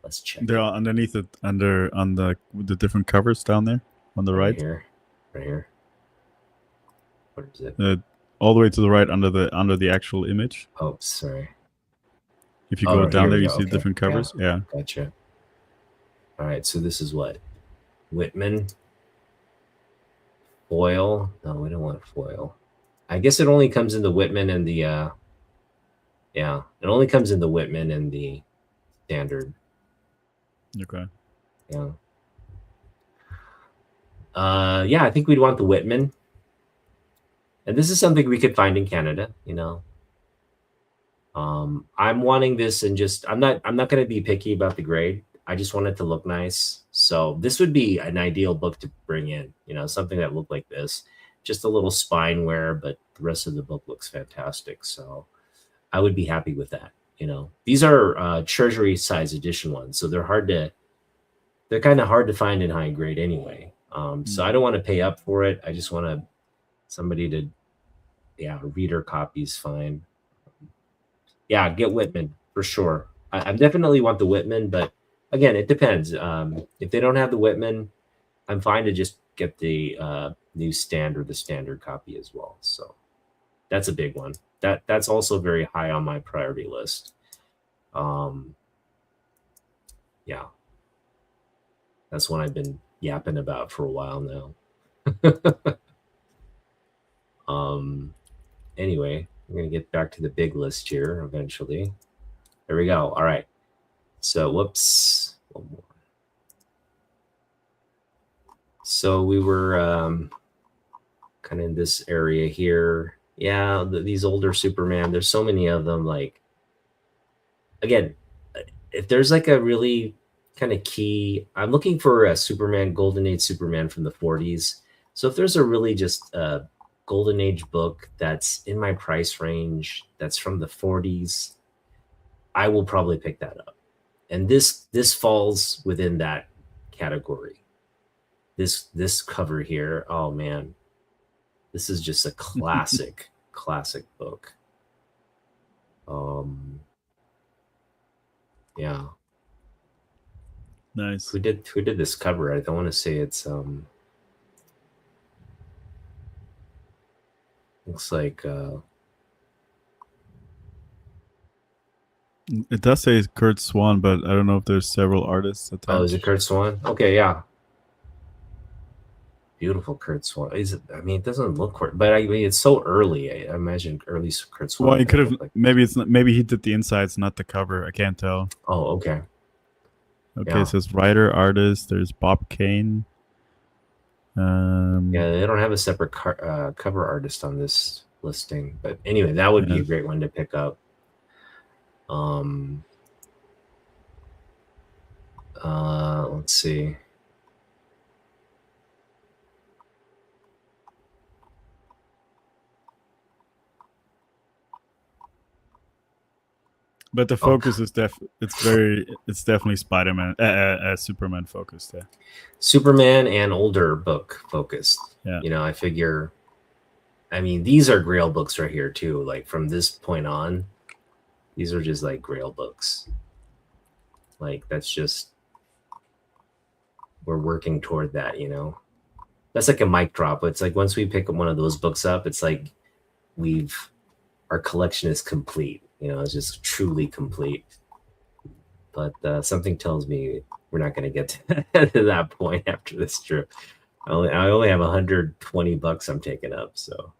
Let's check They're it. underneath it, under on the different covers down there on the Right right. here, right here. What is it? All the way to the right under the actual image. Oh, sorry. If you go Oh, down here there, we you go. see the Okay, different yeah, covers. Yeah. gotcha. All right, so this is what Whitman foil. No, we don't want foil. I guess it only comes in the Whitman and the yeah, it only comes in the Whitman and the standard. Okay. Yeah. Yeah, I think we'd want the Whitman. And this is something we could find in Canada, you know. I'm wanting this and just I'm not gonna be picky about the grade. I just want it to look nice. So this would be an ideal book to bring in, you know, something that looked like this. Just a little spine wear, but the rest of the book looks fantastic. So I would be happy with that. You know, these are treasury size edition ones, so they're kind of hard to find in high grade anyway. So I Mm. don't want to pay up for it. I just want somebody to, yeah, reader copies fine. Yeah, get Whitman for sure. I definitely want the Whitman, but again, it depends. If they don't have the Whitman, I'm fine to just get the new standard, the standard copy as well. So that's a big one. That's also very high on my priority list. Um, yeah, that's one I've been yapping about for a while now. um, anyway, we're gonna get back to the big list here eventually. There we go. All right. So, whoops. One more. So we were kind of in this area here. Yeah, these older Superman. There's so many of them. Like, again, if there's like a really kind of key, I'm looking for a Superman, Golden Age Superman from the 40s. So if there's a really just Golden Age book that's in my price range, that's from the 40s, I will probably pick that up. And this falls within that category. This cover here, oh man, this is just a classic classic book. Yeah. Nice. Who did this cover? I don't want to say it's looks like It does say Kurt Swan, but I don't know if there's several artists attached. oh, is it Kurt Swan? Okay, yeah. Beautiful Kurt Swan. Is it, I mean, it doesn't look but I mean, it's so early. I imagine early Kurt Swan. Well, he could have like, maybe it's not, maybe he did the insides, not the cover. I can't tell. Oh, okay. Okay, yeah. it says writer, artist. There's Bob Kane. Yeah, they don't have a separate cover artist on this listing, but anyway, that would be a great one to pick up. Let's see. But the focus is it's definitely Spider-Man, Superman focused. Yeah. Superman and older book focused. Yeah. You know, I figure. I mean, these are Grail books right here too. Like from this point on, these are just like Grail books. Like that's just we're working toward that. You know, that's like a mic drop. It's like once we pick one of those books up, it's like our collection is complete. You know, it's just truly complete. But something tells me we're not going to get to that point after this trip. I only have $120 I'm taking up, so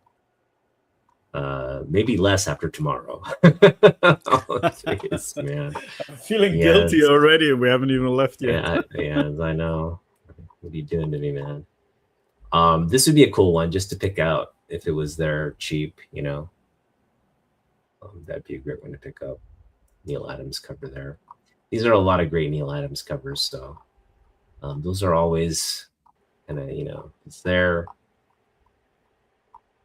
maybe less after tomorrow. Oh, geez, man. I'm feeling guilty already. We haven't even left yet. Yeah, I know. What are you doing to me, man? This would be a cool one just to pick out if it was there cheap, you know. That'd be a great one to pick up. Neil Adams cover there. These are a lot of great Neil Adams covers, so those are always kind of, you know, it's there,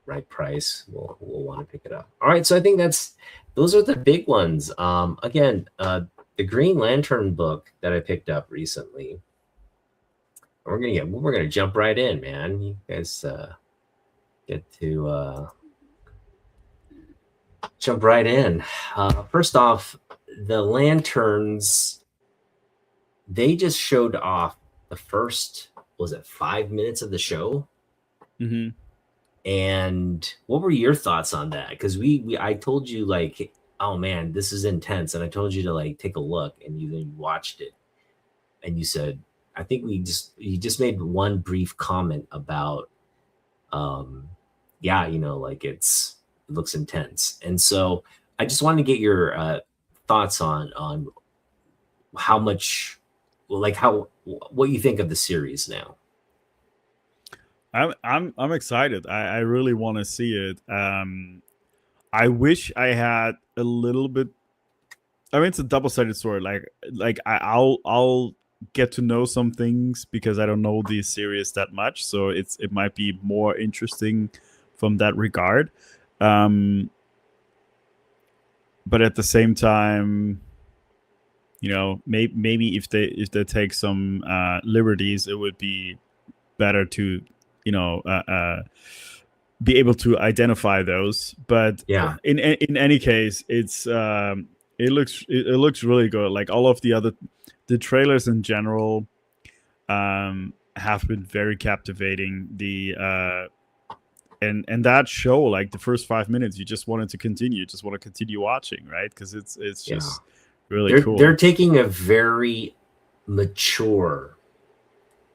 right price. We'll want to pick it up. All right, so I think those are the big ones. Again, the Green Lantern book that I picked up recently. We're gonna jump right in, man. You guys get to jump right in. First off, the Lanterns, they just showed off the first, was it 5 minutes of the show? Mm-hmm. And what were your thoughts on that? Because I told you like, oh man, this is intense, and I told you to like take a look, and you watched it, and you said, I think you just made one brief comment about, yeah, you know, like it looks intense, and so I just wanted to get your thoughts on how much, like what you think of the series now. I'm excited. I really want to see it. I wish I had a little bit. I mean, it's a double-sided sword. Like I'll get to know some things because I don't know the series that much, so it might be more interesting from that regard. But at the same time, you know, maybe if they take some liberties, it would be better to, you know, be able to identify those. But yeah, in any case, it looks really good. Like all of the trailers in general have been very captivating. And that show, like the first 5 minutes, you just wanted to continue, just want to continue watching, right? Because it's just really cool. They're taking a very mature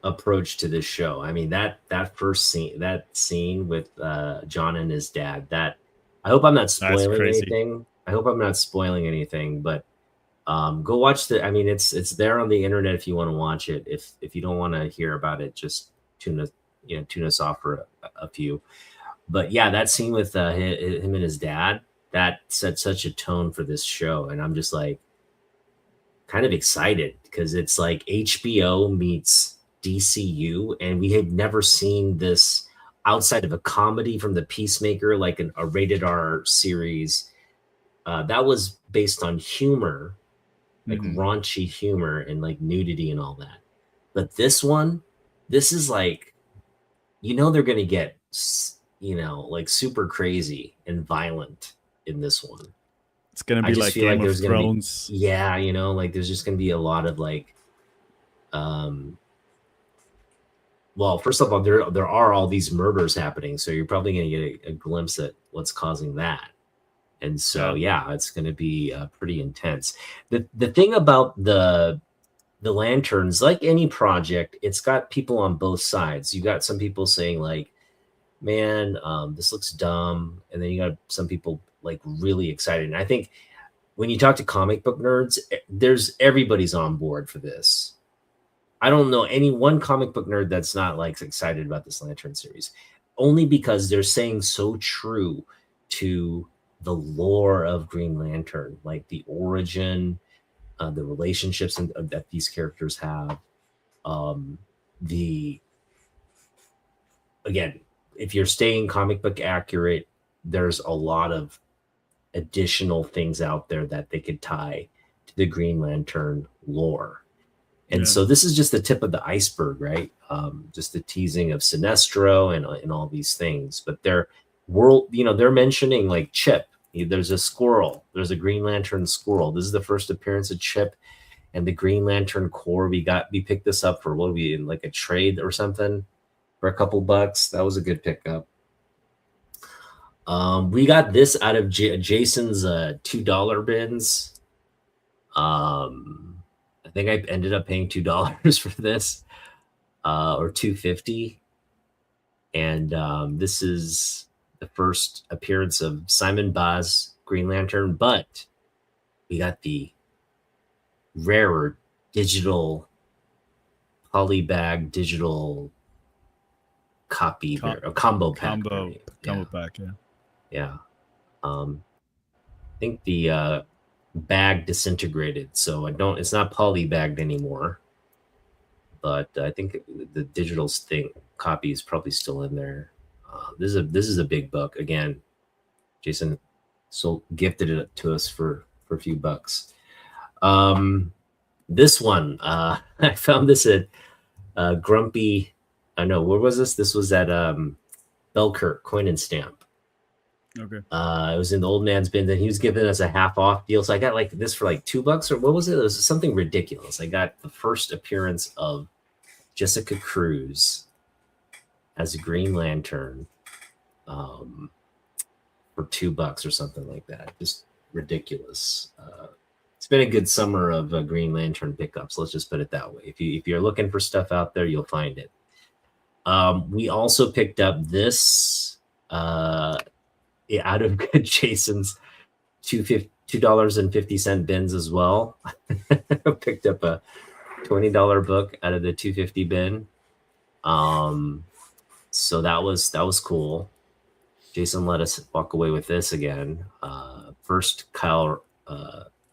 approach to this show. I mean, that first scene with John and his dad, that I hope I'm not spoiling anything. I hope I'm not spoiling anything, but Go watch the. I mean, it's there on the internet if you want to watch it. If you don't want to hear about it, just tune us tune us off for a few. But yeah, that scene with him and his dad, that set such a tone for this show, and I'm just like kind of excited because it's like HBO meets DCU, and we had never seen this outside of a comedy from the Peacemaker, like a rated R series that was based on humor, like Hmm. raunchy humor and like nudity and all that. But this one, this is like, they're going to get, like super crazy and violent in this one. It's gonna I be just like feel Game like of there's going to be, Thrones. yeah, like there's just going to be a lot of like, um, well, first of all, there are all these murders happening, so you're probably going to get a glimpse at what's causing that. And so, Yeah, yeah, it's going to be pretty intense. The thing about the lanterns, like any project, it's got people on both sides. You got some people saying like, man, this looks dumb, and then you got some people like really excited. And I think when you talk to comic book nerds, there's everybody's on board for this. I don't know any one comic book nerd that's not like excited about this Lantern series, only because they're saying so true to the lore of Green Lantern, like the origin, the relationships that these characters have. Um, the Again, if you're staying comic book accurate, there's a lot of additional things out there that they could tie to the Green Lantern lore. And yeah, so this is just the tip of the iceberg, right? Just the teasing of Sinestro and all these things. But they're mentioning like Chip. There's a squirrel. There's a Green Lantern squirrel. This is the first appearance of Chip and the Green Lantern Corps. We picked this up for what we in like a trade or something for a couple bucks. That was a good pickup. We got this out of Jason's $2 bins. I think I ended up paying $2 for this, or 250, and this is the first appearance of Simon Baz Green Lantern, but we got the rarer digital polybag digital copy, Com- a combo pack combo variant. combo Yeah, pack. Yeah, yeah. I think the bag disintegrated, so I don't. It's not polybagged anymore. But I think the digital thing copy is probably still in there. This is a big book again. Jason gifted it to us for a few bucks. This one I found this at Grumpy. I know where was this? This was at Belkirk Coin and Stamp. okay. It was in the old man's bin. Then he was giving us a half off deal, so I got like this for like $2 or what was it? It was something ridiculous. I got the first appearance of Jessica Cruz as a Green Lantern for $2 or something like that. Just ridiculous. It's been a good summer of Green Lantern pickups. Let's just put it that way. If you're looking for stuff out there, you'll find it. We also picked up this out of Jason's $2.50 bins as well. Picked up a $20 book out of the 250 bin. So that was cool. Jason let us walk away with this again. First Kyle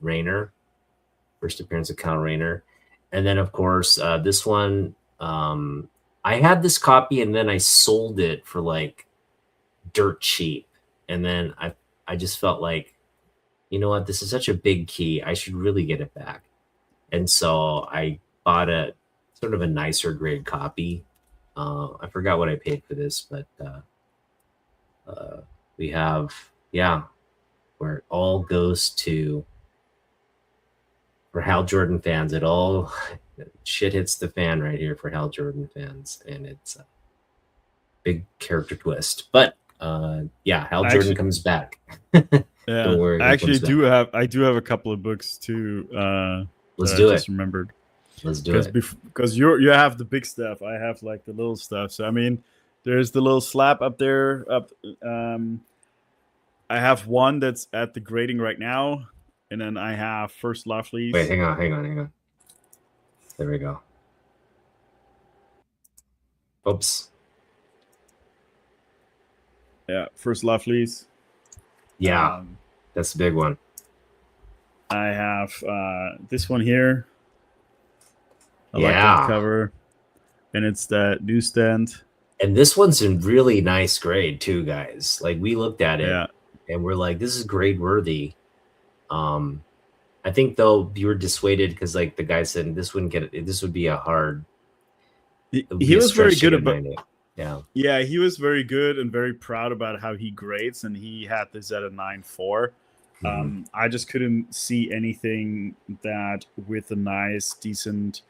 Rayner, first appearance of Kyle Rayner, and then of course this one. I had this copy and then I sold it for like dirt cheap, and then I just felt like, you know what, this is such a big key. I should really get it back, and so I bought a sort of a nicer grade copy. I forgot what I paid for this, but we have, yeah, where it all goes to, for Hal Jordan fans. It all shit hits the fan right here for Hal Jordan fans, and it's a big character twist. But yeah, Hal Jordan Actually, comes back. yeah. Don't worry, I he actually comes back. do have a couple of books too Let's that I do it. just remembered. Let's do Because it. you have the big stuff, I have like the little stuff. So I mean, there's the little slab up there. I have one that's at the grading right now, and then I have First Wait, Lovelies. hang on. There we go. Oops. Yeah, First Lovelies. Yeah, that's a big one. I have this one here. I like that Yeah. cover, and it's that newsstand. And this one's in really nice grade too, guys. Like we looked at it Yeah, and we're like, this is grade worthy. I think though you were dissuaded because like the guy said this wouldn't get it. This would be a hard. It would he be a was very stretch to good get about. 90. Yeah. Yeah, he was very good and very proud about how he grades, and he had this at a 9.4. Mm-hmm. I just couldn't see anything that with a nice, decent.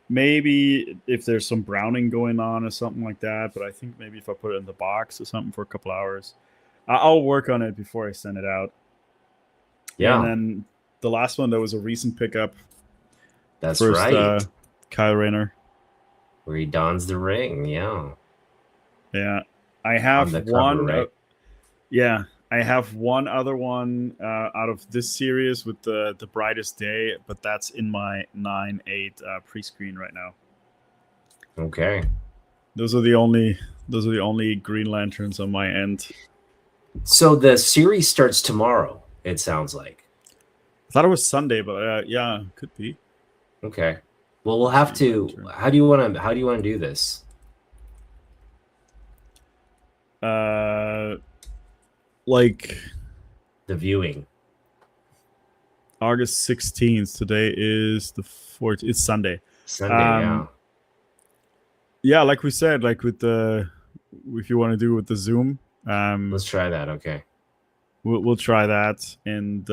Maybe if there's some browning going on or something like that, but I think maybe if I put it in the box or something for a couple hours, I'll work on it before I send it out. And Yeah, then the last one that was a recent pickup, that's first right. Kyle Rayner. Where he dons the ring. Yeah. Yeah, I On have the cover, one. right? Yeah, I have one other one out of this series with the brightest day, but that's in my 9.8 pre-screen right now. Okay. Those are the only Green Lanterns on my end. So the series starts tomorrow, it sounds like. I thought it was Sunday, but yeah, could be. Okay. Well, we'll have to. How do you want to do this? Like The viewing. August 16th. Today is the 4th. It's Sunday. Sunday, yeah. Yeah, like we said, like with the, if you want to do with the Zoom, Let's try that. Okay. we'll try that. And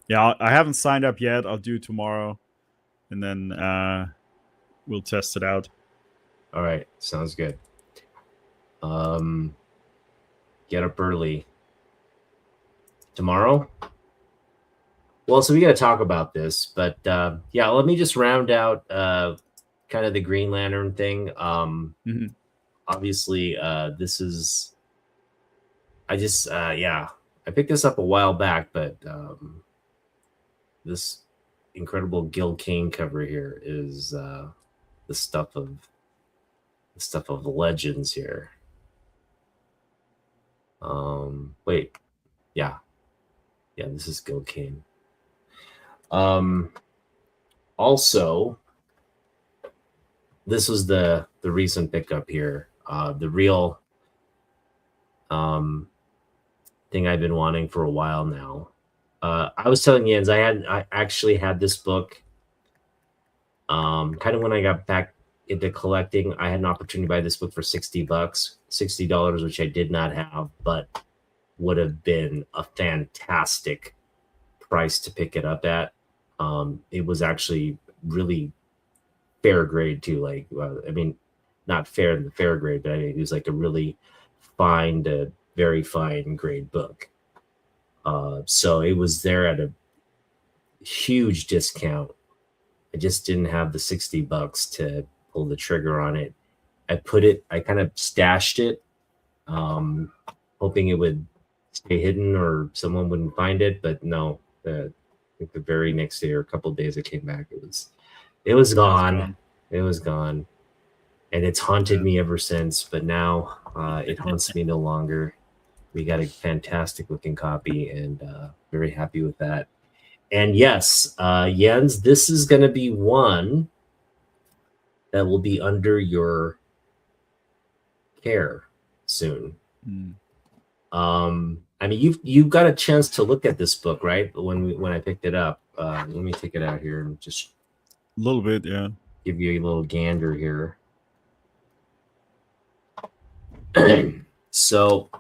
yeah, I haven't signed up yet. I'll do it tomorrow, and then we'll test it out. All right. Sounds good. Get up early tomorrow. Well, so we got to talk about this, but yeah, let me just round out kind of the Green Lantern thing. Obviously, this is. I just yeah, I picked this up a while back, but this incredible Gil Kane cover here is the stuff of the legends here. Wait, yeah, this is Gil Kane. Also, this was the recent pickup here. The real thing I've been wanting for a while now. I was telling Jens I actually had this book. Kind of when I got back into collecting, I had an opportunity to buy this book for $60, $60, which I did not have, but would have been a fantastic price to pick it up at. It was actually really fair grade too. Like, I mean, not fair in the fair grade, but I mean, it was like a really fine to very fine grade book. So it was there at a huge discount. I just didn't have the $60 to pull the trigger on it. I kind of stashed it, hoping it would stay hidden or someone wouldn't find it, but no. I think the very next day or a couple of days it came back, it was gone. It was gone, and it's haunted me ever since. But now it haunts me no longer. We got a fantastic looking copy, and very happy with that. And yes, Jens, this is going to be one that will be under your care soon. I mean, you've got a chance to look at this book, right? When I picked it up, let me take it out here and just a little bit, yeah. Give you a little gander here. So,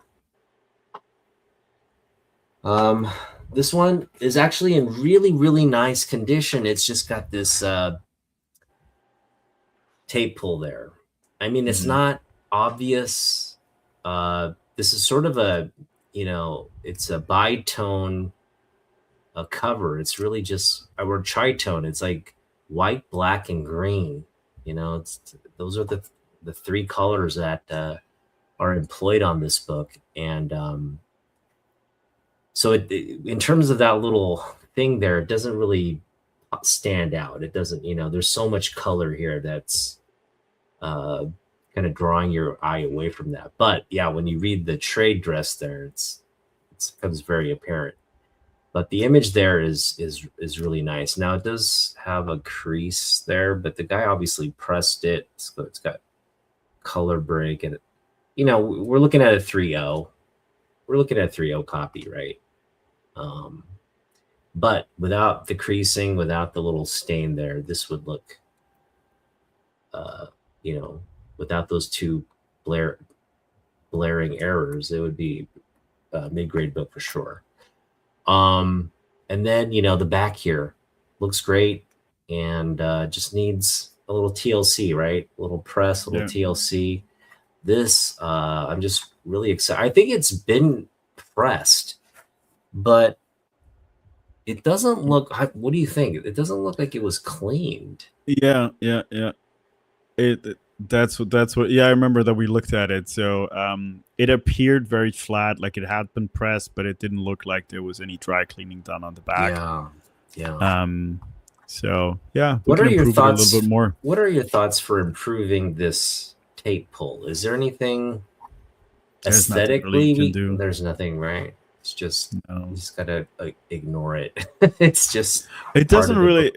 this one is actually in really, really nice condition. It's just got this tape pull there. I mean, it's not obvious. This is sort of a, it's a bitone cover. It's really just, or tritone. It's like white, black, and green. Those are the three colors that are employed on this book. And so in terms of that little thing there, it doesn't really stand out. It doesn't, there's so much color here that's uh, kind of drawing your eye away from that. But yeah, when you read the trade dress there, it becomes very apparent. But the image there is really nice. Now it does have a crease there, but the guy obviously pressed it. So it's got color break, and we're looking at a 3.0. We're looking at a 3.0 copy, right? But without the creasing, without the little stain there, this would look, uh, without those two blaring errors, it would be a mid-grade book for sure. And then, the back here looks great, and just needs a little TLC, right? A little press, a little TLC. This, I'm just really excited. I think it's been pressed, but it doesn't look. What do you think? It doesn't look like it was cleaned. Yeah. That's what. Yeah, I remember that we looked at it. So it appeared very flat, like it had been pressed, but it didn't look like there was any dry cleaning done on the back. Yeah. So yeah, what are your thoughts? A little bit more. What are your thoughts for improving this tape pull? Is there anything aesthetically? There's nothing, right? It's just you just gotta ignore it. It's just it doesn't really.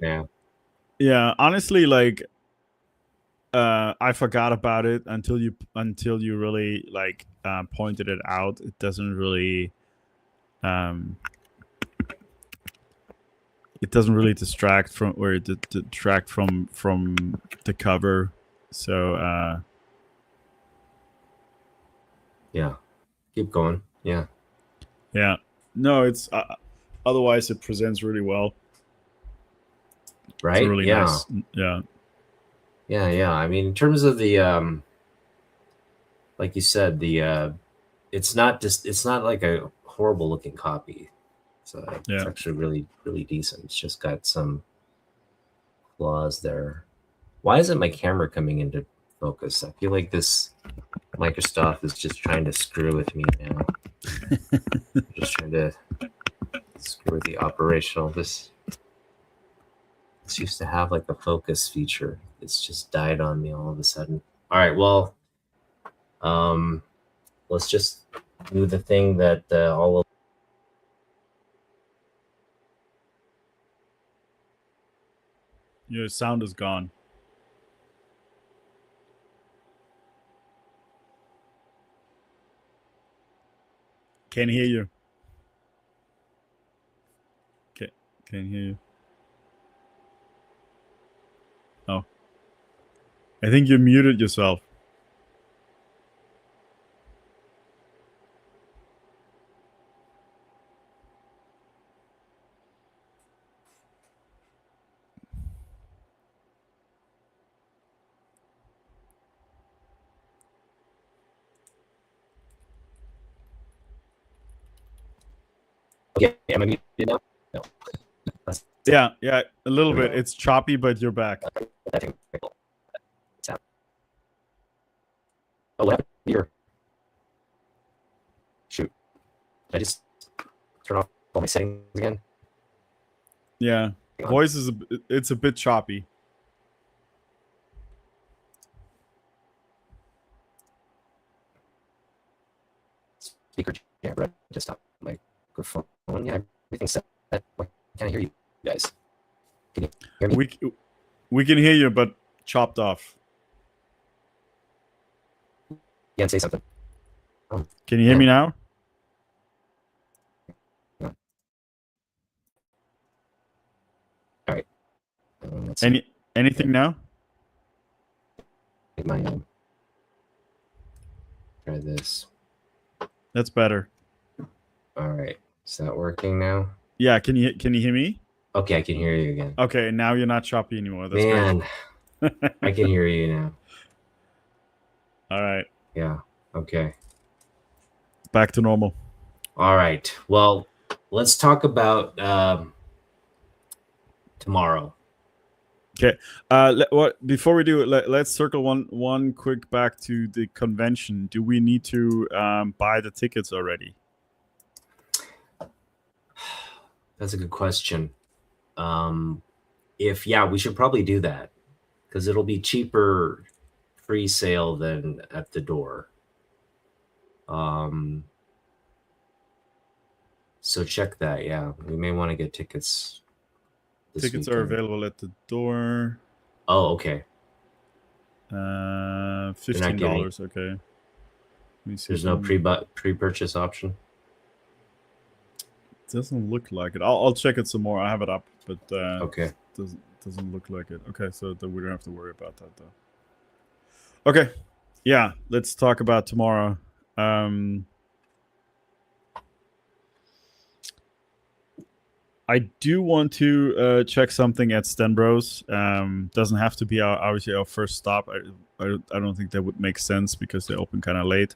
Yeah, honestly, like I forgot about it until you really like pointed it out. It doesn't really distract from detract from the cover. So yeah, keep going. Yeah. No, it's otherwise it presents really well. Right. It's really nice. Yeah. I mean, in terms of the like you said, the it's not like a horrible looking copy. So it's actually really, really decent. It's just got some flaws there. Why isn't my camera coming into focus? I feel like this Microsoft is just trying to screw with me now. Just trying to screw with the operational. This used to have like a focus feature. It's just died on me all of a sudden. All right, well, let's just do the thing that all of your sound is gone. Can't hear you. Can't hear you. Oh. I think you muted yourself. Okay, am I muted now? No. Yeah, a little bit. It's choppy, but you're back. Oh, what happened here? Shoot. Did I just turn off all my settings again? Yeah. Voice is it's a bit choppy. Speaker camera, desktop microphone. Yeah, everything's set. Why can't I hear you guys? Can you hear me? We can hear you, but chopped off. Yeah, and say something. Can you hear me now? No. All right. Anything now? My try this. That's better. All right. Is that working now? Yeah. Can you hear me? Okay, I can hear you again. Okay, now you're not choppy anymore. That's great. I can hear you now. All right. Yeah. Okay. Back to normal. All right. Well, let's talk about tomorrow. Okay. Before we do it, let's circle one quick back to the convention. Do we need to buy the tickets already? That's a good question. Um, if yeah, we should probably do that because it'll be cheaper free sale than at the door. Um, so check that. Yeah, we may want to get tickets this Tickets are weekend. available at the door. Oh, okay. They're not giving. $15. Okay. Let me see There's no some. pre-purchase option. Doesn't look like it. I'll check it some more. I have it up, but Okay. doesn't look like it. Okay, so we don't have to worry about that though. Okay, yeah. Let's talk about tomorrow. I do want to check something at Stenbros. Doesn't have to be obviously our first stop. I don't think that would make sense because they open kind of late.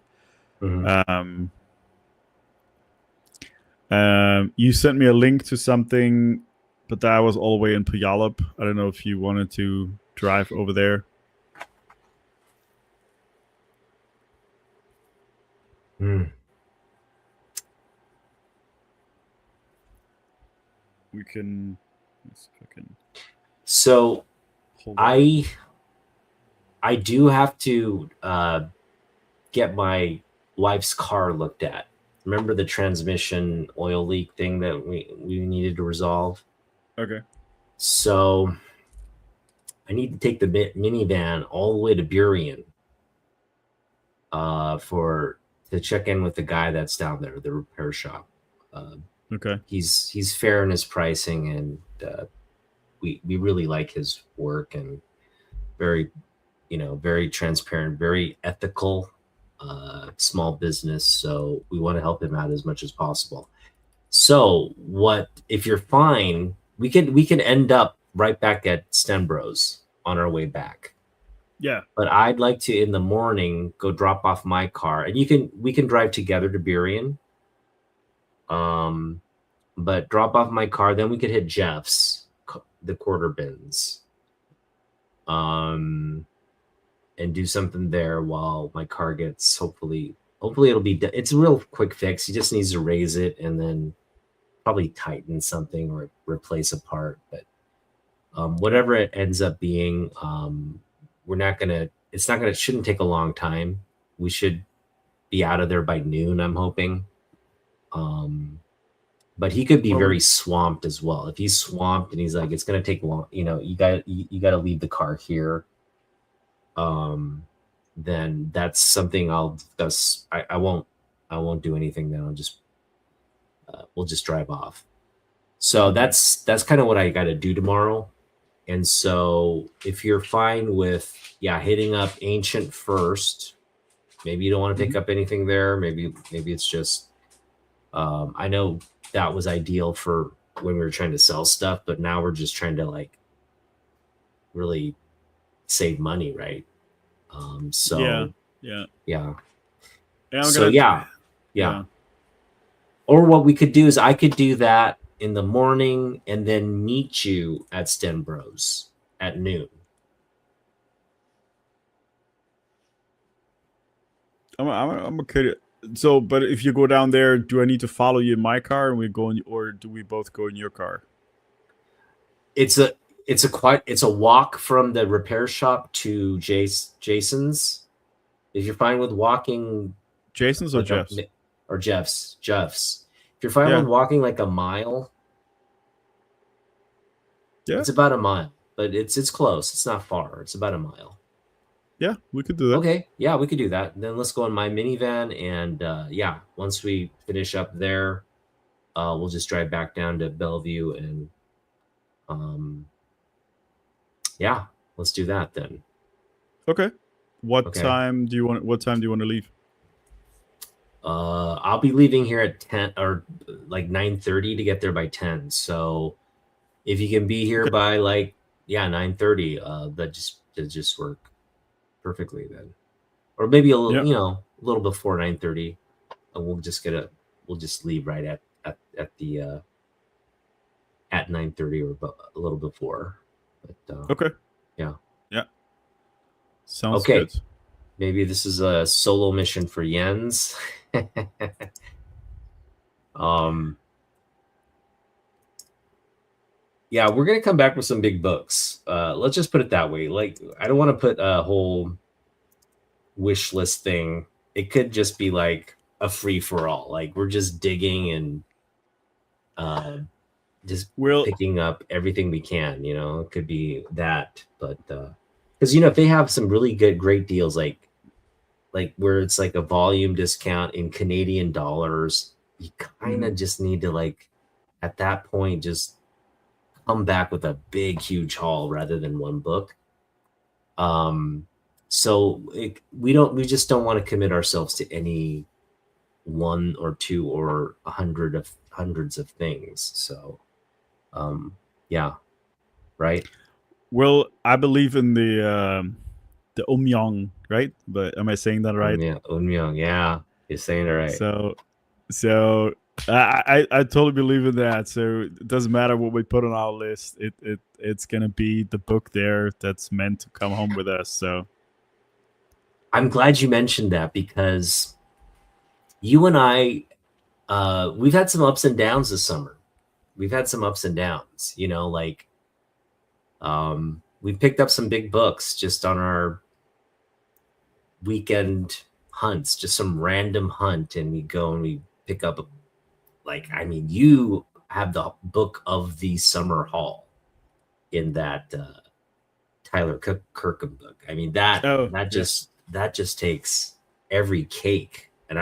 Mm-hmm. You sent me a link to something, but that was all the way in Puyallup. I don't know if you wanted to drive over there. Mm. We can. Let's see if I can So hold on. I do have to get my wife's car looked at. Remember the transmission oil leak thing that we needed to resolve? Okay. So I need to take the minivan all the way to Burien for to check in with the guy that's down there, the repair shop. Okay. He's fair in his pricing, and we really like his work, and very very transparent, very ethical, small business. So we want to help him out as much as possible. So what if you're fine? We can end up right back at Stenbros on our way back. Yeah. But I'd like to in the morning go drop off my car, and we can drive together to Burien. Um, but drop off my car, then we could hit Jeff's, the quarter bins, and do something there while my car gets hopefully it'll be it's a real quick fix. He just needs to raise it and then probably tighten something or replace a part. But whatever it ends up being, we're not gonna. It's not gonna. It shouldn't take a long time. We should be out of there by noon. I'm hoping. But he could be Well, very swamped as well. If he's swamped and he's like, it's gonna take long. You got to leave the car here. Then that's something I'll discuss. I won't do anything then. We'll just drive off. So that's kind of what I got to do tomorrow. And so if you're fine with hitting up Ancient first, maybe you don't want to pick up anything there. Maybe it's just I know that was ideal for when we were trying to sell stuff, but now we're just trying to like really save money, right? So yeah. yeah. I'm So gonna. yeah. Or what we could do is I could do that in the morning and then meet you at Stenbros at noon. I'm okay. So, but if you go down there, do I need to follow you in my car and we go in, or do we both go in your car? It's a walk from the repair shop to Jason's. If you're fine with walking, Jason's or like Jeff's? or Jeff's. If you're fine with walking like a mile, it's about a mile, but it's close. It's not far. It's about a mile. Yeah, we could do that. Okay, yeah, we could do that. Then let's go in my minivan, and once we finish up there, we'll just drive back down to Bellevue, and let's do that then. Okay. What time do you want to leave? I'll be leaving here at 10 or like 9:30 to get there by 10. So if you can be here by 9:30, that just work perfectly then. Or maybe a little a little before 9:30, and we'll just leave right at the at 9:30 or a little before. But okay. Yeah. Sounds good. Maybe this is a solo mission for Jens. yeah, we're gonna come back with some big books. Let's just put it that way. Like, I don't want to put a whole wish list thing. It could just be like a free for all. Like, we're just digging and uh, just Well, picking up everything we can. It could be that, but because if they have some really great deals, like where it's like a volume discount in Canadian dollars, you kind of just need to, like, at that point, just come back with a big, huge haul rather than one book. So we just don't want to commit ourselves to any one or two or hundreds of things. So, yeah, right. well, I believe in the Umyong, right? But am I saying that right? Yeah, Unmyung, yeah, you're saying it right. So, so I totally believe in that. So it doesn't matter what we put on our list. It's gonna be the book there that's meant to come home with us. So I'm glad you mentioned that because you and I, we've had some ups and downs this summer. We've had some ups and downs, like we picked up some big books just on our weekend hunts, just some random hunt, and we go and we pick up I mean, you have the book of the summer haul in that Tyler Kirkham book. I mean, that oh that yeah, just that just takes every cake, and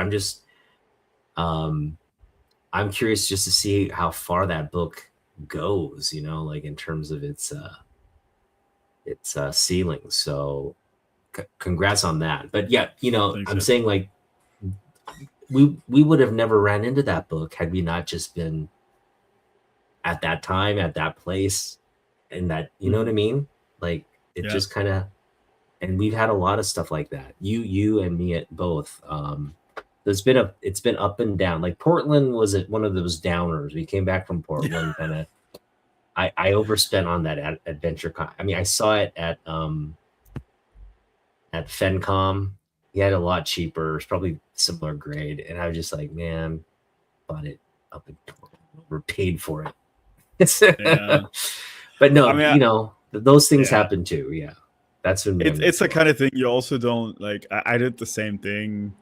um I'm curious just to see how far that book goes, like in terms of its ceiling. So congrats on that. But yeah, thanks. I'm Yeah. saying, like, we would have never ran into that book had we not just been at that time, at that place, and that, you know what I mean? Like, it Yeah. just kind of, and we've had a lot of stuff like that. You and me at both. It's been up and down. Like, Portland was at one of those downers. We came back from Portland kind of. I overspent on that adventure. I mean, I saw it at FenCom. He had a lot cheaper. It's probably similar grade, and I was just like, man, bought it up and overpaid for it. Yeah. But I no, mean, those things yeah. happen too. Yeah, that's been It's the wonderful. kind of thing you also don't like. I did the same thing.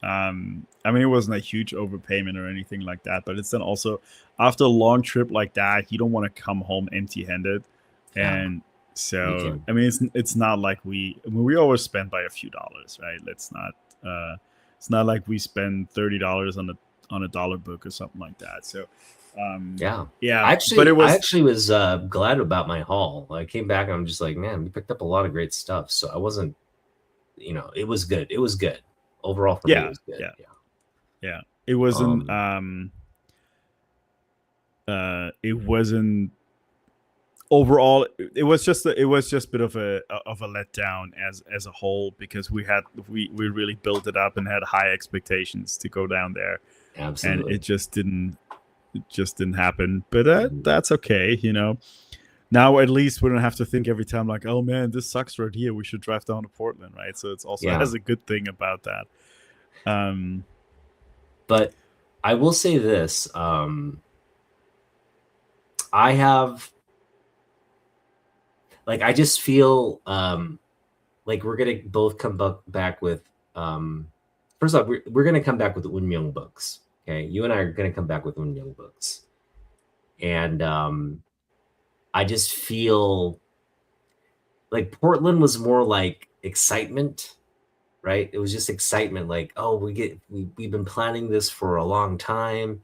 I mean, it wasn't a huge overpayment or anything like that, but it's then also after a long trip like that, you don't want to come home empty-handed, Yeah, and we so can. I mean, it's not like I mean, we always spend by a few dollars, right? Let's not. It's not like we spend $30 on a dollar book or something like that. So, Yeah, yeah, I but it actually, I was actually was glad about my haul. I came back and I'm just like, man, we picked up a lot of great stuff. So I wasn't, it was good. It was good overall for me. It yeah, was good. yeah, Yeah. yeah. It wasn't. Um. It wasn't overall. It was just it was just a bit of a letdown as a whole because we really built it up and had high expectations to go down there, and Absolutely. it just didn't happen. But Mhm. that's okay, you know. Now at least we don't have to think every time like, oh man, this sucks right here. We should drive down to Portland, right? So it's also Yeah. has a good thing about that. Um, But I will say this. I have, like, I just feel like we're gonna both come back with first off, we're gonna come back with Unmyung books. Okay. You and I are gonna come back with Unmyung books. And I just feel like Portland was more like excitement, right? It was just excitement, like, oh, we've been planning this for a long time,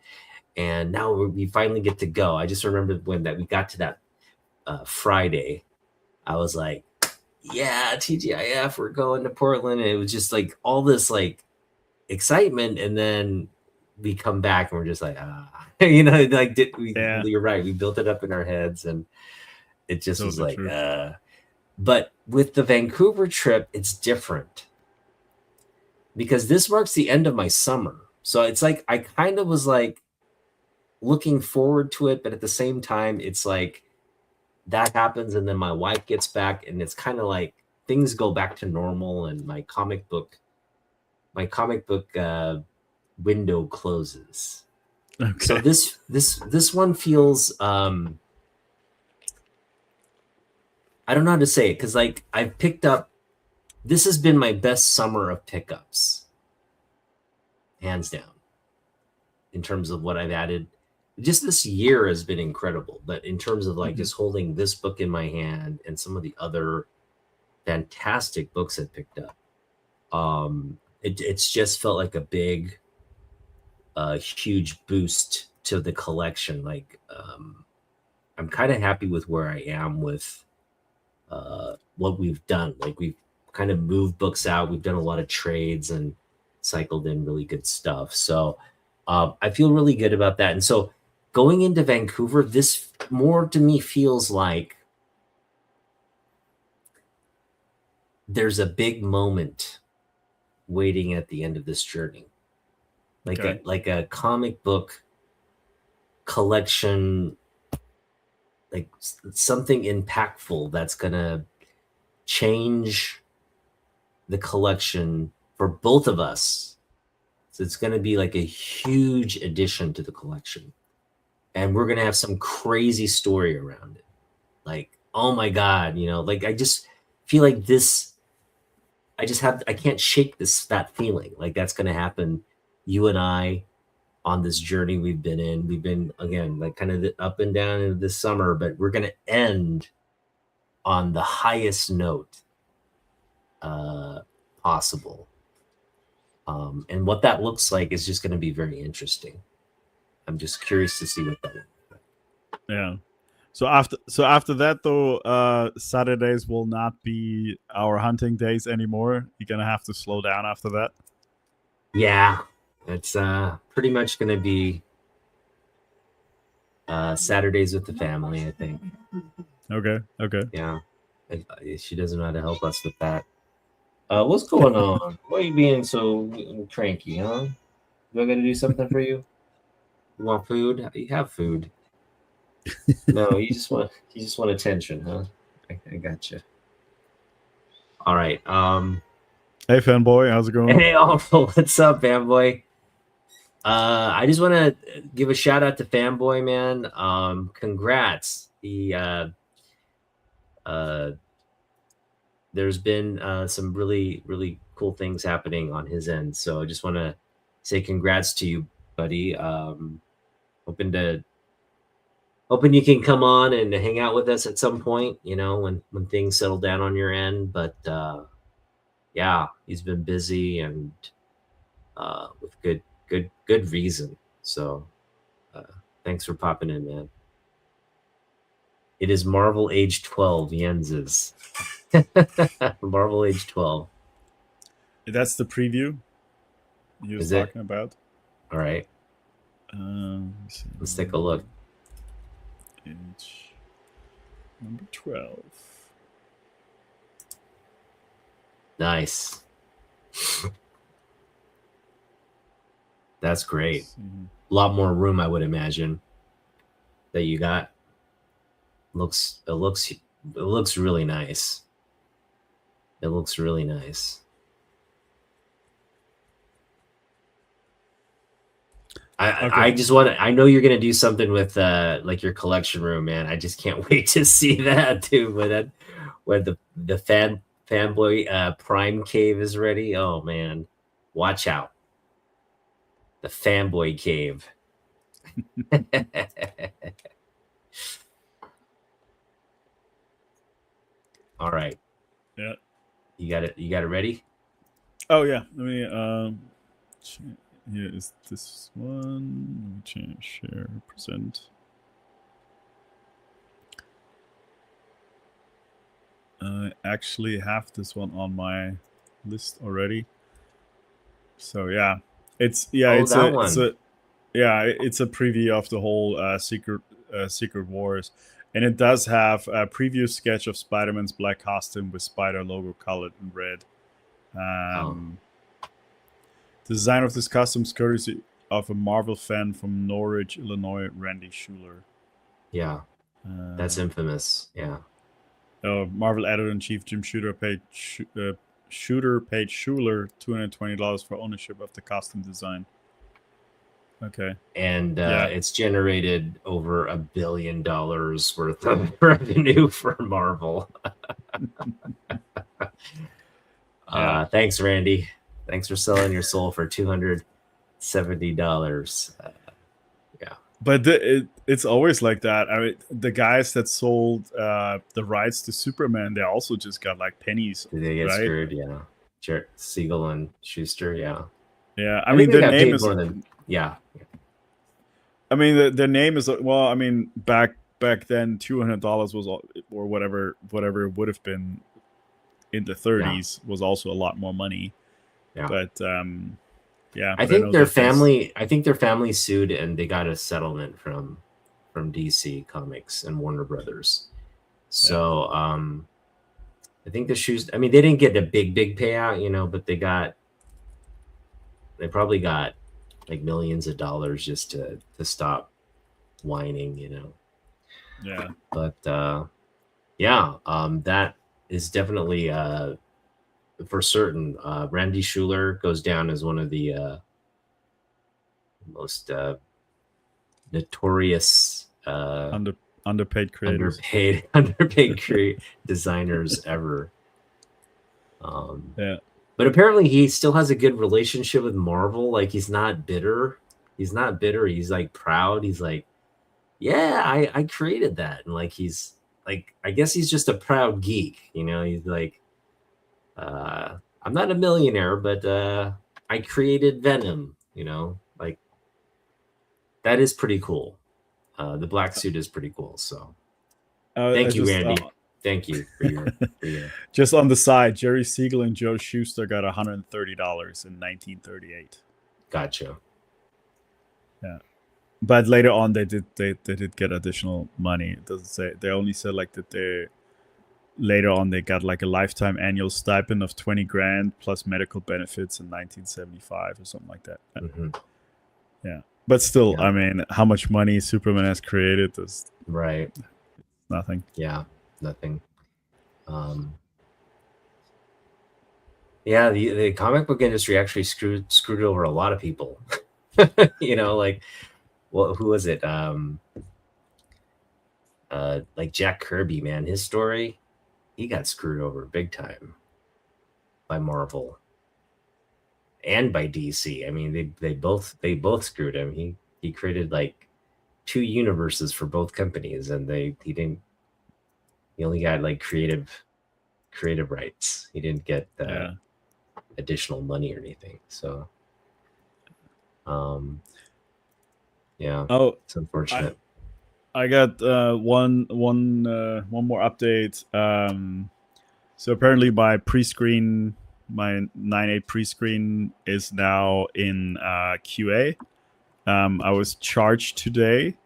and now we finally get to go. I just remember when that we got to that Friday, I was like, yeah, TGIF, we're going to Portland. And it was just like all this like excitement, and then we come back and we're just like, like, yeah, you're right, we built it up in our heads, and it just was totally like, true. but with the Vancouver trip, it's different because this marks the end of my summer. So it's like I kind of was like looking forward to it, but at the same time, it's like that happens, and then my wife gets back, and it's kind of like things go back to normal, and my comic book window closes. So Okay. this one feels I don't know how to say it because like I've picked up. This has been my best summer of pickups, hands down, in terms of what I've added. Just this year has been incredible, but in terms of like Mhm. just holding this book in my hand and some of the other fantastic books I picked up, it's just felt like a big, huge boost to the collection. Like, I'm kind of happy with where I am with what we've done. Like we've kind of moved books out. We've done a lot of trades and cycled in really good stuff. So I feel really good about that. And so going into Vancouver, this more to me feels like there's a big moment waiting at the end of this journey, Okay. like a comic book collection, like something impactful that's gonna change the collection for both of us. So it's going to be like a huge addition to the collection. And we're going to have some crazy story around it. Like, oh my God, like I just feel like this, I can't shake that feeling. Like that's going to happen. You and I on this journey we've been in. We've been, again, like kind of up and down in this summer, but we're going to end on the highest note uh, possible. And what that looks like is just going to be very interesting. I'm just curious to see what that is. Yeah. So after that though, Saturdays will not be our hunting days anymore. You're gonna have to slow down after that. Yeah, it's pretty much going to be Saturdays with the family, I think. Okay. Okay. Yeah, she doesn't know how to help us with that. What's going on? Why are you being so cranky, huh? Do I got to do something for you? You want food? You have food. No, you just want attention, huh? I got you. All right. Hey, fanboy, how's it going? Hey, Awful, what's up, fanboy? I just want to give a shout out to Fanboy, man. Congrats. Uh, there's been some really, really cool things happening on his end. So I just want to say congrats to you, buddy. Hoping to hoping you can come on and hang out with us at some point. When things settle down on your end. But yeah, he's been busy and with good reason. So uh, thanks for popping in, man. It is Marvel Age 12, Jens's. Marvel Age 12. That's the preview he was Is it? talking about. All right. Let's see. Let's take a look. Age number 12. Nice. That's great. A lot more room, I would imagine, that you got. It looks really nice. It looks really nice. I Okay. just want to. I know you're gonna do something with like your collection room, man. I just can't wait to see that too. When the fanboy Prime Cave is ready. Oh man, watch out, the fanboy cave. All right, Yeah. you got it. You got it ready. Oh yeah. Let me here is this one. Let me change share present. I actually have this one on my list already. So yeah, Oh, it's that one. a preview of the whole Secret Wars, and it does have a preview sketch of Spider-Man's black costume with Spider logo colored in red. Oh, Um, the design of this costume is courtesy of a Marvel fan from Norwich, Illinois, Randy Schuler. yeah, that's Uh, infamous. Yeah. Marvel editor-in-chief Jim Shooter paid Schuler $220 for ownership of the costume design. Okay. and Yeah. it's generated over $1 billion worth of revenue for Marvel. Yeah. Thanks, Randy. Thanks for selling your soul for $270. Yeah, But it's always like that. I mean, the guys that sold the rights to Superman, they also just got like pennies, did they get right? screwed? Yeah, Siegel and Schuster. Yeah, Yeah. I I think mean, they their got name paid is. more than. Yeah, I mean, their name is. Well, I mean, back then, $200 was or whatever it would have been in the yeah, 30s was also a lot more money. yeah. But yeah, I but I think know their that there's. family. I think their family sued and they got a settlement from DC Comics and Warner Brothers. Yeah. So I think the shoes. I mean, they didn't get a big payout, but they probably got like millions of dollars just to stop whining. Yeah. But yeah, that is definitely for certain. Randy Schuler goes down as one of the most notorious Under underpaid creators. underpaid designers ever. Um, Yeah. but apparently, he still has a good relationship with Marvel. Like he's not bitter. He's not bitter. He's like proud. He's like, yeah, I created that, and like he's like, I guess he's just a proud geek. He's like, I'm not a millionaire, but I created Venom. Like that is pretty cool. The black suit is pretty cool. So I thank you, just Randy. Thank you for your. just on the side, Jerry Siegel and Joe Shuster got $130 in 1938. Gotcha. Yeah, but later on they did get additional money. It doesn't say, they only said like that they later on they got like a lifetime annual stipend of 20 grand plus medical benefits in 1975 or something like that. Hmm. Yeah, but still, Yeah. I mean, how much money Superman has created is Right. nothing. Yeah. Nothing. Um, yeah. The comic book industry actually screwed over a lot of people. Like, well, who was it? Like Jack Kirby, man, his story, he got screwed over big time by Marvel and by DC. I mean, they both screwed him. He created like two universes for both companies, and he only got like creative rights. He didn't get Yeah. additional money or anything. So, um, yeah, Oh, it's I unfortunate. I got one more update. So apparently my 9.8 pre-screen is now in QA. I was charged today,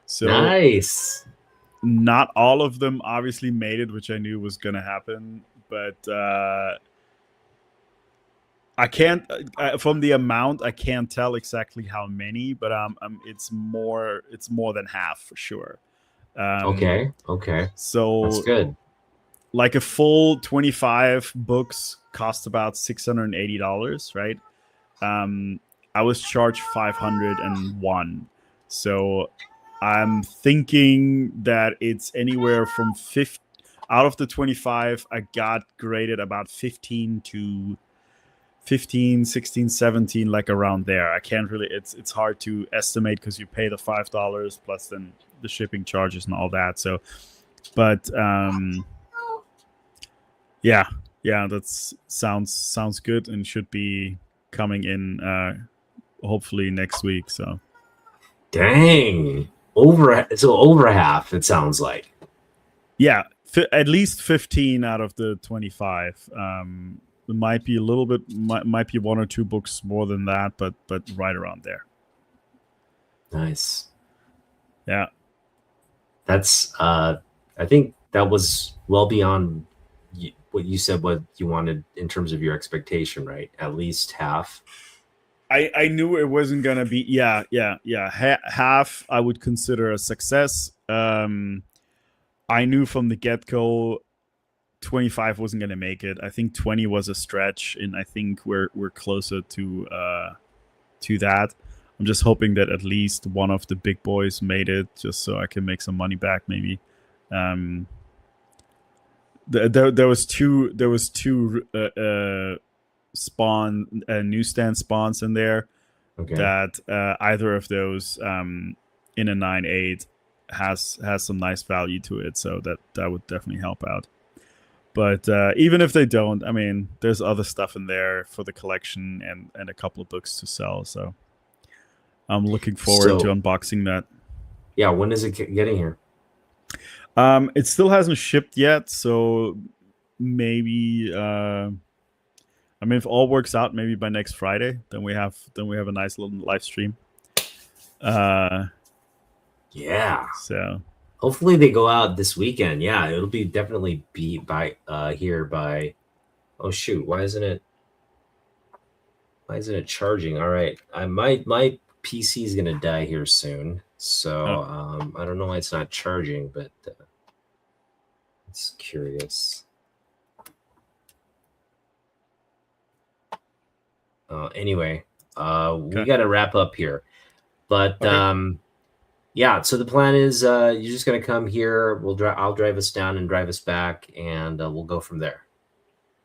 so Nice. not all of them obviously made it, which I knew was gonna happen. But I can't from the amount I can't tell exactly how many, but it's more than half for sure. Um, Okay. Okay. That's so good. like a full 25 books cost about $680, right? Um, I was charged 501. So I'm thinking that it's anywhere from 50 out of the 25 I got graded about 15 to 15, 16, 17, like around there. I can't really, it's hard to estimate because you pay the $5 plus then the shipping charges and all that. So but yeah, yeah, that's sounds good and should be coming in hopefully next week. So Dang. Over half, it sounds like. yeah, at least 15 out of the 25. It might be a little bit, might be one or two books more than that, but right around there. Nice. Yeah. That's I think that was well beyond what you said, what you wanted in terms of your expectation, right? At least half. I knew it wasn't gonna be, yeah. Half I would consider a success. I knew from the get go 25 wasn't going to make it. I think 20 was a stretch, and I think we're closer to that. I'm just hoping that at least one of the big boys made it, just so I can make some money back, maybe. Um, there was two spawn newsstand spawns in there Okay. that either of those in a 9.8 has some nice value to it, so that would definitely help out. But even if they don't, I mean, there's other stuff in there for the collection and a couple of books to sell. So I'm looking forward to So unboxing that. yeah, when is it getting here? It still hasn't shipped yet, so maybe I mean, if all works out, maybe by next Friday, then we have a nice little live stream. Yeah. So Hopefully they go out this weekend. Yeah, it'll be definitely be by here by. Oh shoot! Why isn't it charging? All right, my PC is gonna die here soon, so I don't know why it's not charging, but it's curious. Anyway, we okay, got to wrap up here, but okay, yeah. So the plan is you're just gonna come here. I'll drive us down and drive us back, and we'll go from there.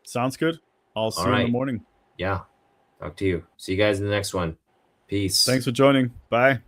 sounds good. I'll All see you in the right. morning. Yeah. Talk to you. See you guys in the next one. Peace. Thanks for joining. Bye.